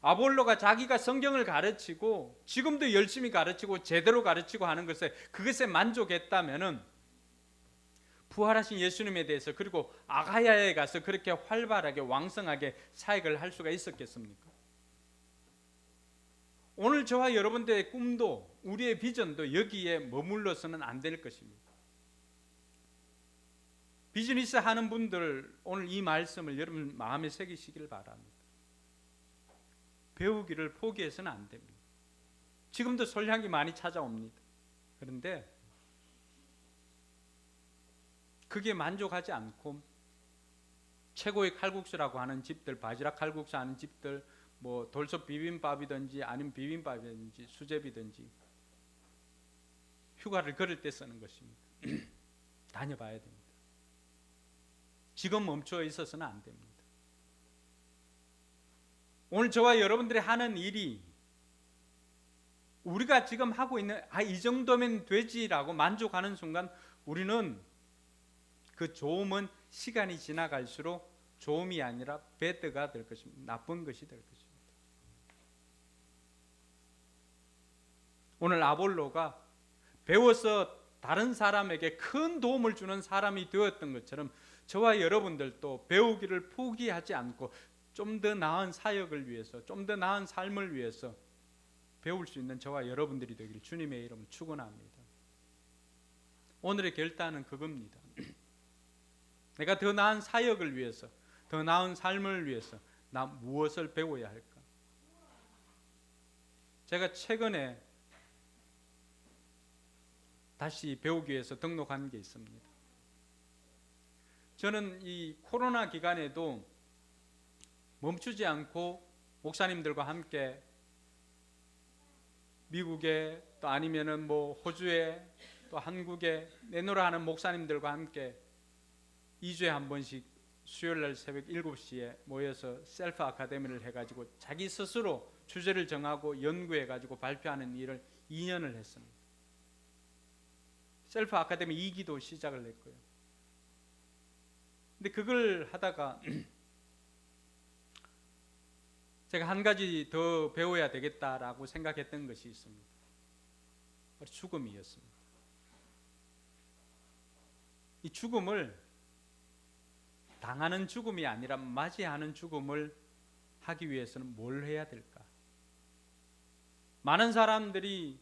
아볼로가 자기가 성경을 가르치고 지금도 열심히 가르치고 제대로 가르치고 하는 그것에 만족했다면은 부활하신 예수님에 대해서 그리고 아가야에 가서 그렇게 활발하게 왕성하게 사역을 할 수가 있었겠습니까? 오늘 저와 여러분들의 꿈도 우리의 비전도 여기에 머물러서는 안 될 것입니다. 비즈니스 하는 분들 오늘 이 말씀을 여러분 마음에 새기시길 바랍니다. 배우기를 포기해서는 안 됩니다. 지금도 솔향이 많이 찾아옵니다. 그런데 그게 만족하지 않고 최고의 칼국수라고 하는 집들, 바지락 칼국수 하는 집들, 뭐 돌솥 비빔밥이든지 아니면 비빔밥이든지 수제비든지 휴가를 걸을 때 쓰는 것입니다. 다녀봐야 됩니다. 지금 멈춰 있어서는 안 됩니다. 오늘 저와 여러분들이 하는 일이 우리가 지금 하고 있는 이 정도면 되지라고 만족하는 순간 우리는 그 좋음은 시간이 지나갈수록 좋음이 아니라 배드가 될 것입니다. 나쁜 것이 될 것입니다. 오늘 아볼로가 배워서 다른 사람에게 큰 도움을 주는 사람이 되었던 것처럼 저와 여러분들도 배우기를 포기하지 않고 좀 더 나은 사역을 위해서, 좀 더 나은 삶을 위해서 배울 수 있는 저와 여러분들이 되길 주님의 이름으로 축원합니다. 오늘의 결단은 그겁니다. 내가 더 나은 사역을 위해서, 더 나은 삶을 위해서 나 무엇을 배워야 할까? 제가 최근에 다시 배우기 위해서 등록한 게 있습니다. 저는 이 코로나 기간에도 멈추지 않고 목사님들과 함께 미국에 또 아니면은 뭐 호주에 또 한국에 내노라 하는 목사님들과 함께 2주에 한 번씩 수요일날 새벽 7시에 모여서 셀프 아카데미를 해가지고 자기 스스로 주제를 정하고 연구해가지고 발표하는 일을 2년을 했습니다. 셀프 아카데미 2기도 시작을 했고요. 근데 그걸 하다가 제가 한 가지 더 배워야 되겠다라고 생각했던 것이 있습니다. 바로 죽음이었습니다. 이 죽음을 당하는 죽음이 아니라 맞이하는 죽음을 하기 위해서는 뭘 해야 될까? 많은 사람들이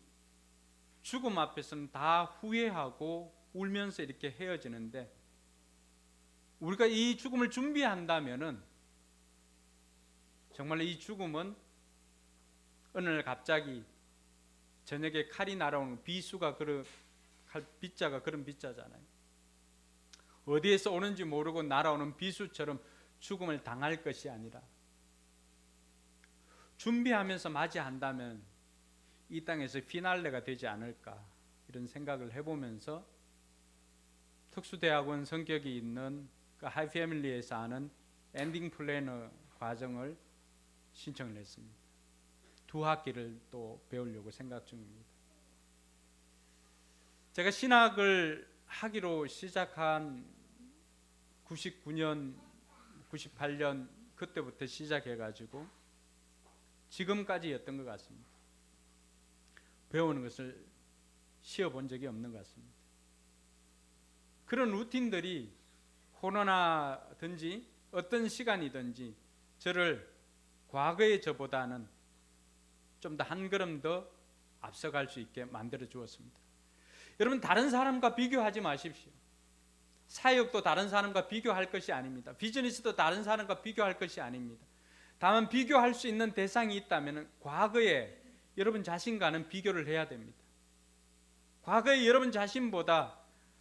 죽음 앞에서는 다 후회하고 울면서 이렇게 헤어지는데 우리가 이 죽음을 준비한다면은 정말 이 죽음은 어느 날 갑자기 저녁에 칼이 날아오는 비수가 빗자가 그런 빗자잖아요. 어디에서 오는지 모르고 날아오는 비수처럼 죽음을 당할 것이 아니라 준비하면서 맞이한다면 이 땅에서 피날레가 되지 않을까 이런 생각을 해보면서 특수대학원 성격이 있는 그 하이패밀리에서 하는 엔딩 플래너 과정을 신청을 했습니다. 2학기를 또 배우려고 생각 중입니다. 제가 신학을 하기로 시작한 99년, 98년 그때부터 시작해가지고 지금까지였던 것 같습니다. 배우는 것을 쉬어본 적이 없는 것 같습니다. 그런 루틴들이 코로나든지 어떤 시간이든지 저를 과거의 저보다는 좀 더 한 걸음 더 앞서갈 수 있게 만들어 주었습니다. 여러분, 다른 사람과 비교하지 마십시오. 사역도 다른 사람과 비교할 것이 아닙니다. 비즈니스도 다른 사람과 비교할 것이 아닙니다. 다만 비교할 수 있는 대상이 있다면 과거에 여러분 자신과는 비교를 해야 됩니다. 과거의 여러분 자신보다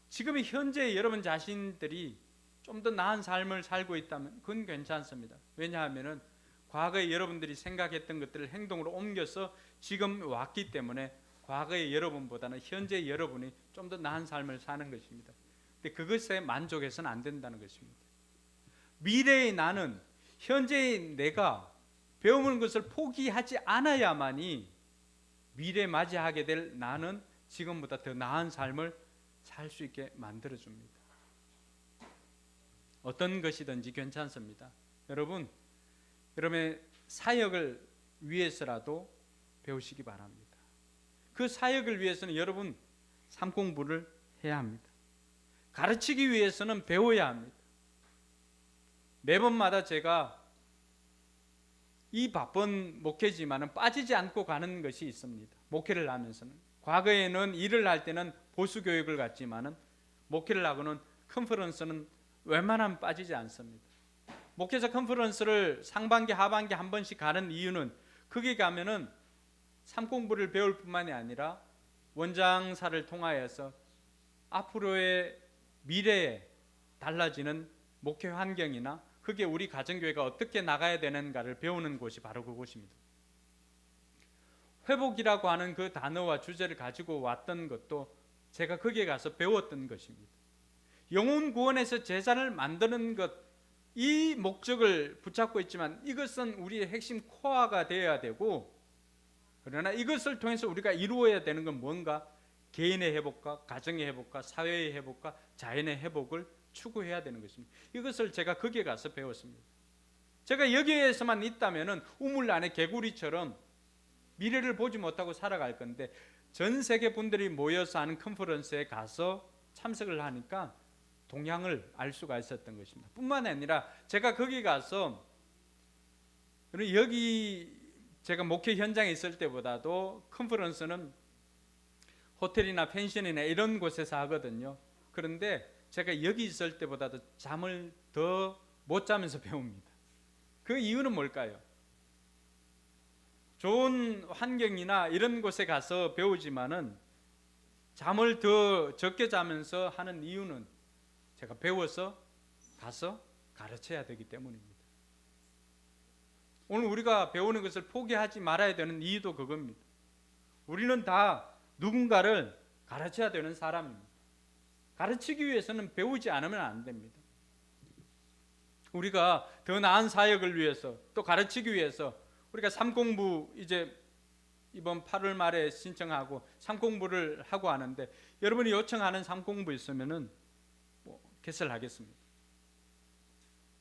지금의 현재의 여러분 자신들이 좀 더 나은 삶을 살고 있다면 그건 괜찮습니다. 왜냐하면 과거에 여러분들이 생각했던 것들을 행동으로 옮겨서 지금 왔기 때문에 과거의 여러분보다는 현재의 여러분이 좀 더 나은 삶을 사는 것입니다. 근데 그것에 만족해서는 안 된다는 것입니다. 미래의 나는 현재의 내가 배우는 것을 포기하지 않아야만이 미래 맞이하게 될 나는 지금보다 더 나은 삶을 살 수 있게 만들어줍니다. 어떤 것이든지 괜찮습니다. 여러분의 사역을 위해서라도 배우시기 바랍니다. 그 사역을 위해서는 여러분 삶 공부를 해야 합니다. 가르치기 위해서는 배워야 합니다. 매번마다 제가 이 바쁜 목회지만은 빠지지 않고 가는 것이 있습니다. 목회를 하면서는 과거에는 일을 할 때는 보수 교육을 갖지만은 목회를 하고는 컨퍼런스는 웬만하면 빠지지 않습니다. 목회자 컨퍼런스를 상반기 하반기 한 번씩 가는 이유는 거기 가면은 삶 공부를 배울 뿐만이 아니라 원장사를 통하여서 앞으로의 미래에 달라지는 목회 환경이나 그게 우리 가정교회가 어떻게 나가야 되는가를 배우는 곳이 바로 그곳입니다. 회복이라고 하는 그 단어와 주제를 가지고 왔던 것도 제가 거기에 가서 배웠던 것입니다. 영혼 구원에서 제자를 만드는 것, 이 목적을 붙잡고 있지만 이것은 우리의 핵심 코어가 되어야 되고, 그러나 이것을 통해서 우리가 이루어야 되는 건 뭔가 개인의 회복과 가정의 회복과 사회의 회복과 자연의 회복을 추구해야 되는 것입니다. 이것을 제가 거기에 가서 배웠습니다. 제가 여기에서만 있다면은 우물 안에 개구리처럼 미래를 보지 못하고 살아갈 건데, 전 세계 분들이 모여서 하는 컨퍼런스에 가서 참석을 하니까 동향을 알 수가 있었던 것입니다. 뿐만 아니라 제가 거기 가서 여기 제가 목회 현장에 있을 때보다도 컨퍼런스는 호텔이나 펜션이나 이런 곳에서 하거든요. 그런데 제가 여기 있을 때보다도 잠을 더 못 자면서 배웁니다. 그 이유는 뭘까요? 좋은 환경이나 이런 곳에 가서 배우지만은 잠을 더 적게 자면서 하는 이유는 제가 배워서 가서 가르쳐야 되기 때문입니다. 오늘 우리가 배우는 것을 포기하지 말아야 되는 이유도 그겁니다. 우리는 다 누군가를 가르쳐야 되는 사람입니다. 가르치기 위해서는 배우지 않으면 안 됩니다. 우리가 더 나은 사역을 위해서 또 가르치기 위해서 우리가 삶공부 이제 이번 8월 말에 신청하고 삶공부를 하고 하는데, 여러분이 요청하는 삶공부 있으면은 개설하겠습니다.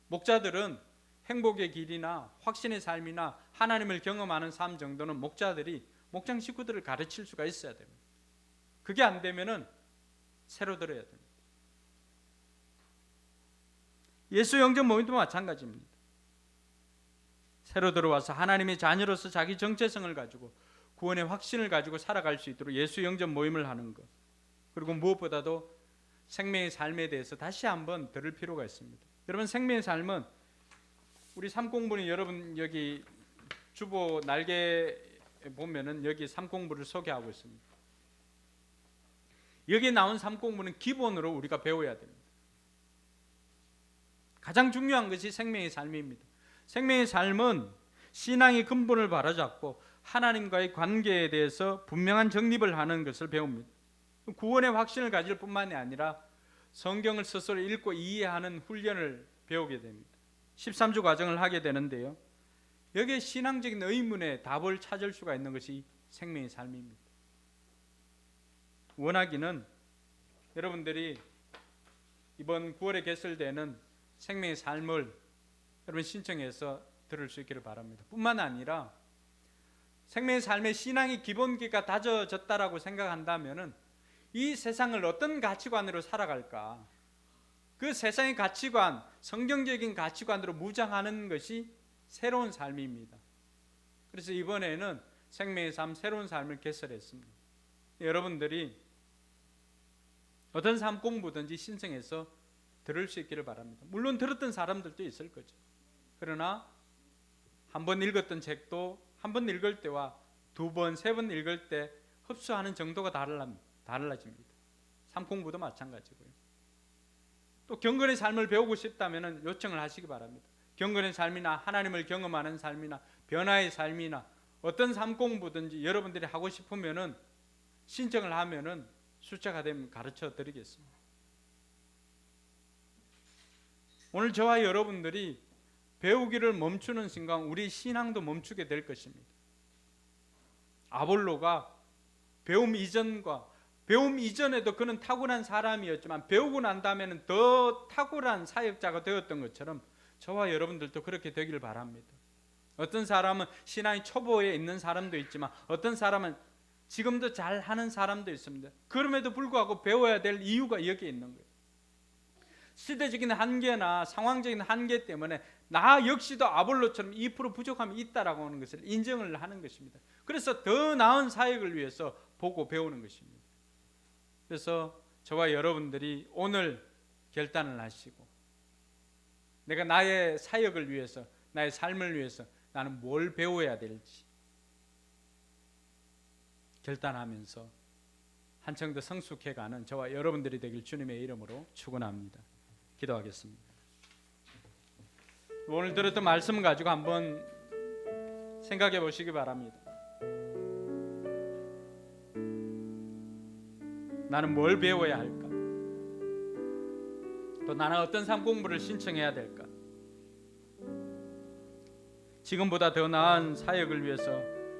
목자들은 행복의 길이나 확신의 삶이나 하나님을 경험하는 삶 정도는 목자들이 목장 식구들을 가르칠 수가 있어야 됩니다. 그게 안 되면은 새로 들어야 됩니다. 예수 영접 모임도 마찬가지입니다. 새로 들어와서 하나님의 자녀로서 자기 정체성을 가지고 구원의 확신을 가지고 살아갈 수 있도록 예수 영접 모임을 하는 것, 그리고 무엇보다도 생명의 삶에 대해서 다시 한번 들을 필요가 있습니다. 여러분, 생명의 삶은 우리 삶공부는 여러분 여기 주보 날개 보면은 여기 삶공부를 소개하고 있습니다. 여기 나온 삶공부는 기본으로 우리가 배워야 됩니다. 가장 중요한 것이 생명의 삶입니다. 생명의 삶은 신앙의 근본을 바로잡고 하나님과의 관계에 대해서 분명한 정립을 하는 것을 배웁니다. 구원의 확신을 가질 뿐만이 아니라 성경을 스스로 읽고 이해하는 훈련을 배우게 됩니다. 13주 과정을 하게 되는데요, 여기에 신앙적인 의문에 답을 찾을 수가 있는 것이 생명의 삶입니다. 원하기는 여러분들이 이번 9월에 개설되는 생명의 삶을 여러분 신청해서 들을 수 있기를 바랍니다. 뿐만 아니라 생명의 삶의 신앙의 기본기가 다져졌다라고 생각한다면은 이 세상을 어떤 가치관으로 살아갈까, 그 세상의 가치관, 성경적인 가치관으로 무장하는 것이 새로운 삶입니다. 그래서 이번에는 생명의 삶, 새로운 삶을 개설했습니다. 여러분들이 어떤 삶 공부든지 신청해서 들을 수 있기를 바랍니다. 물론 들었던 사람들도 있을 거죠. 그러나 한 번 읽었던 책도 한 번 읽을 때와 두 번, 세 번 읽을 때 흡수하는 정도가 달라집니다. 삶 공부도 마찬가지고요. 또 경건의 삶을 배우고 싶다면 요청을 하시기 바랍니다. 경건의 삶이나 하나님을 경험하는 삶이나 변화의 삶이나 어떤 삶 공부든지 여러분들이 하고 싶으면은 신청을 하면은 숫자가 되면 가르쳐 드리겠습니다. 오늘 저와 여러분들이 배우기를 멈추는 순간 우리 신앙도 멈추게 될 것입니다. 아볼로가 배움 이전에도 그는 탁월한 사람이었지만 배우고 난 다음에는 더 탁월한 사역자가 되었던 것처럼 저와 여러분들도 그렇게 되길 바랍니다. 어떤 사람은 신앙이 초보에 있는 사람도 있지만 어떤 사람은 지금도 잘하는 사람도 있습니다. 그럼에도 불구하고 배워야 될 이유가 여기에 있는 거예요. 시대적인 한계나 상황적인 한계 때문에 나 역시도 아볼로처럼 2% 부족함이 있다라고 하는 것을 인정을 하는 것입니다. 그래서 더 나은 사역을 위해서 보고 배우는 것입니다. 그래서 저와 여러분들이 오늘 결단을 하시고 내가 나의 사역을 위해서 나의 삶을 위해서 나는 뭘 배워야 될지 결단하면서 한층 더 성숙해가는 저와 여러분들이 되길 주님의 이름으로 축원합니다. 기도하겠습니다. 오늘 들었던 말씀 가지고 한번 생각해 보시기 바랍니다. 나는 뭘 배워야 할까? 또 나는 어떤 삶 공부를 신청해야 될까? 지금보다 더 나은 사역을 위해서,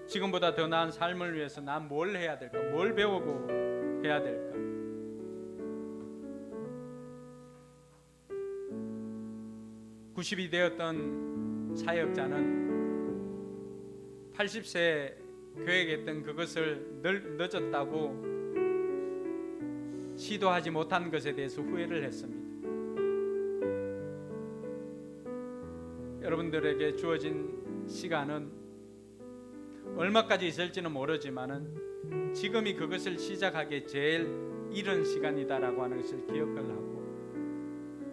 지금보다 더 나은 삶을 위해서 난 뭘 해야 될까? 뭘 배우고 해야 될까? (90이) 되었던 사역자는 80세 계획했던 그것을 늦었다고 시도하지 못한 것에 대해서 후회를 했습니다. 여러분들에게 주어진 시간은 얼마까지 있을지는 모르지만은 지금이 그것을 시작하기에 제일 이른 시간이다라고 하는 것을 기억을 하고,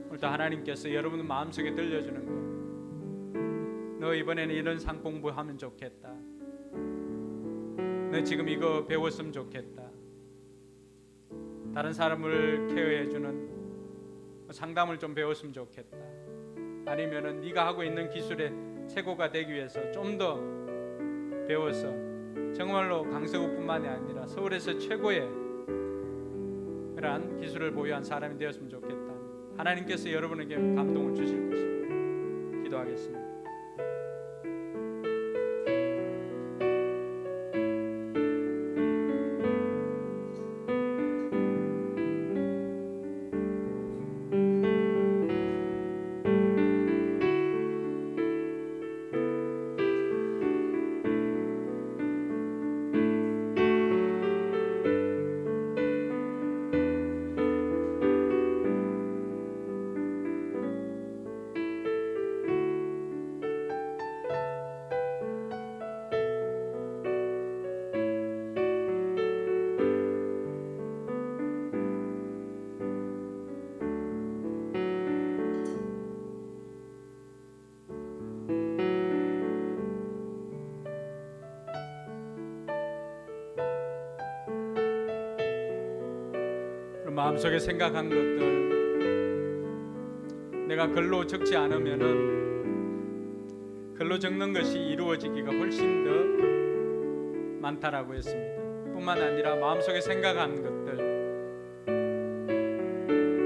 오늘도 하나님께서 여러분 마음속에 들려주는 것, 너 이번에는 이런 상 공부하면 좋겠다, 너 지금 이거 배웠으면 좋겠다, 다른 사람을 케어해주는 상담을 좀 배웠으면 좋겠다, 아니면은 네가 하고 있는 기술의 최고가 되기 위해서 좀 더 배워서 정말로 강서구뿐만이 아니라 서울에서 최고의 그러한 기술을 보유한 사람이 되었으면 좋겠다. 하나님께서 여러분에게 감동을 주실 것입니다. 기도하겠습니다. 마음속에 생각한 것들 내가 글로 적지 않으면은 글로 적는 것이 이루어지기가 훨씬 더 많다라고 했습니다. 뿐만 아니라 마음속에 생각한 것들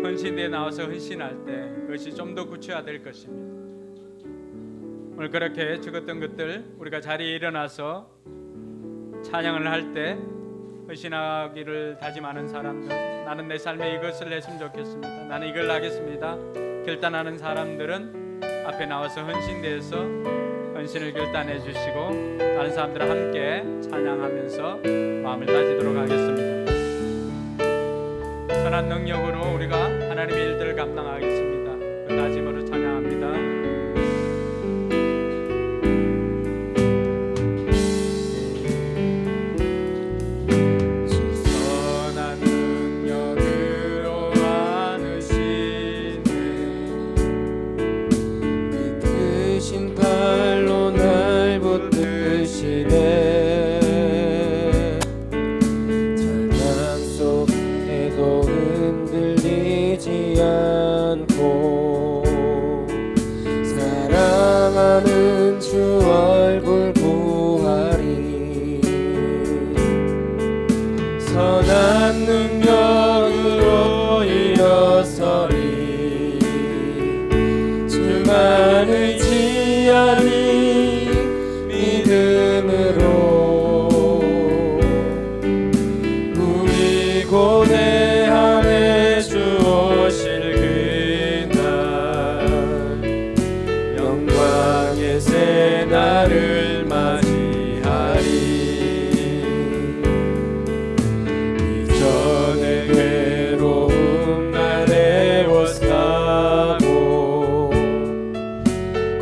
헌신대에 나와서 헌신할 때 그것이 좀 더 구체화될 것입니다. 오늘 그렇게 적었던 것들 우리가 자리에 일어나서 찬양을 할 때 헌신하기를 다짐하는 사람들, 나는 내 삶에 이것을 했으면 좋겠습니다, 나는 이걸 하겠습니다 결단하는 사람들은 앞에 나와서 헌신대에서 헌신을 결단해 주시고 다른 사람들과 함께 찬양하면서 마음을 다지도록 하겠습니다. 선한 능력으로 우리가 하나님의 일들을 감당하겠습니다. 그 다짐으로 찬양합니다. 주 얼굴 보아리 우리 고대 안에 주 오실 그날 영광의 새 날을 맞이하리. 이전의 괴로운 날에 애워싸고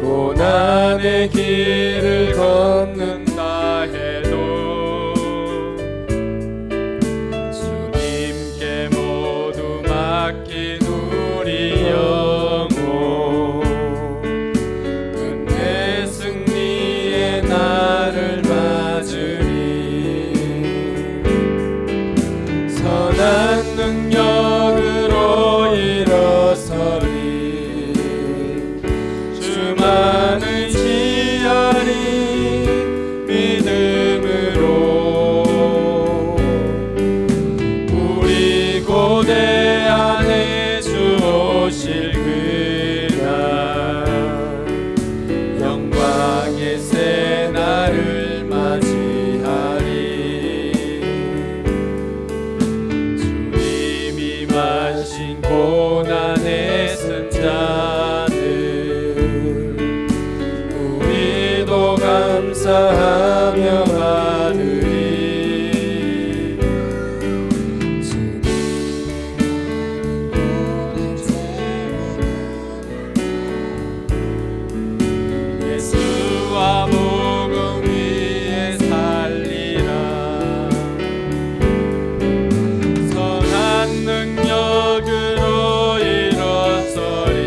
고난의 길을 걷는다 해도 주님께 모두 맡긴 우리 영혼 끝내 승리의 날을 맞으리. 선한 능력으로 일어서리. 주만을 지하리. 믿음으로 우리 고대 안에 주 오실 그날 영광의 새 날을 맞이하리. 주님이 마신 고난의 쓴 자들 우리도 감사하며 받으리. 예수와 복음 위에 살리라. 선한 능력으로 일어서리.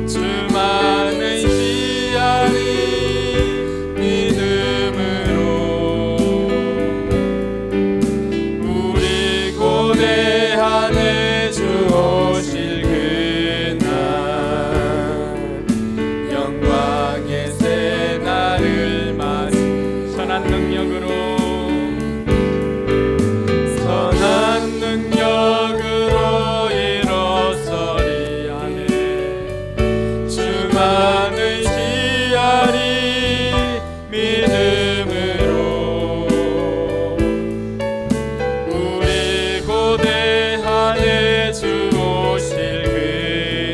주만을 지하리. 믿음으로 우리 고대 안에 주 오실 그날 영광의 새 날을 맞이. 선한 능력으로 일어서리. 아멘. 주만을 지하리. 믿음으로 우리 고대 안에 주 오실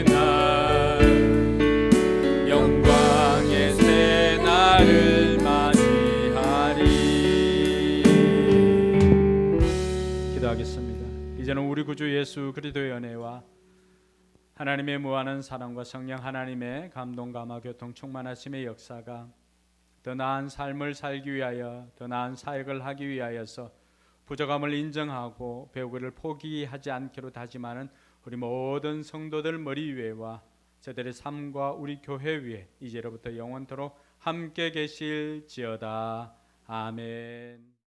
그날 영광의 새 날을 맞이하리. 기도하겠습니다. 이제는 우리 구주 예수 그리스도의 은혜와 하나님의 무한한 사랑과 성령 하나님의 감동 감화 교통 충만하심의 역사가 더 나은 삶을 살기 위하여 더 나은 사역을 하기 위하여서 부족함을 인정하고 배우기를 포기하지 않기로 다짐하는 우리 모든 성도들 머리 위에와 저들의 삶과 우리 교회 위에 이제로부터 영원토록 함께 계실지어다. 아멘.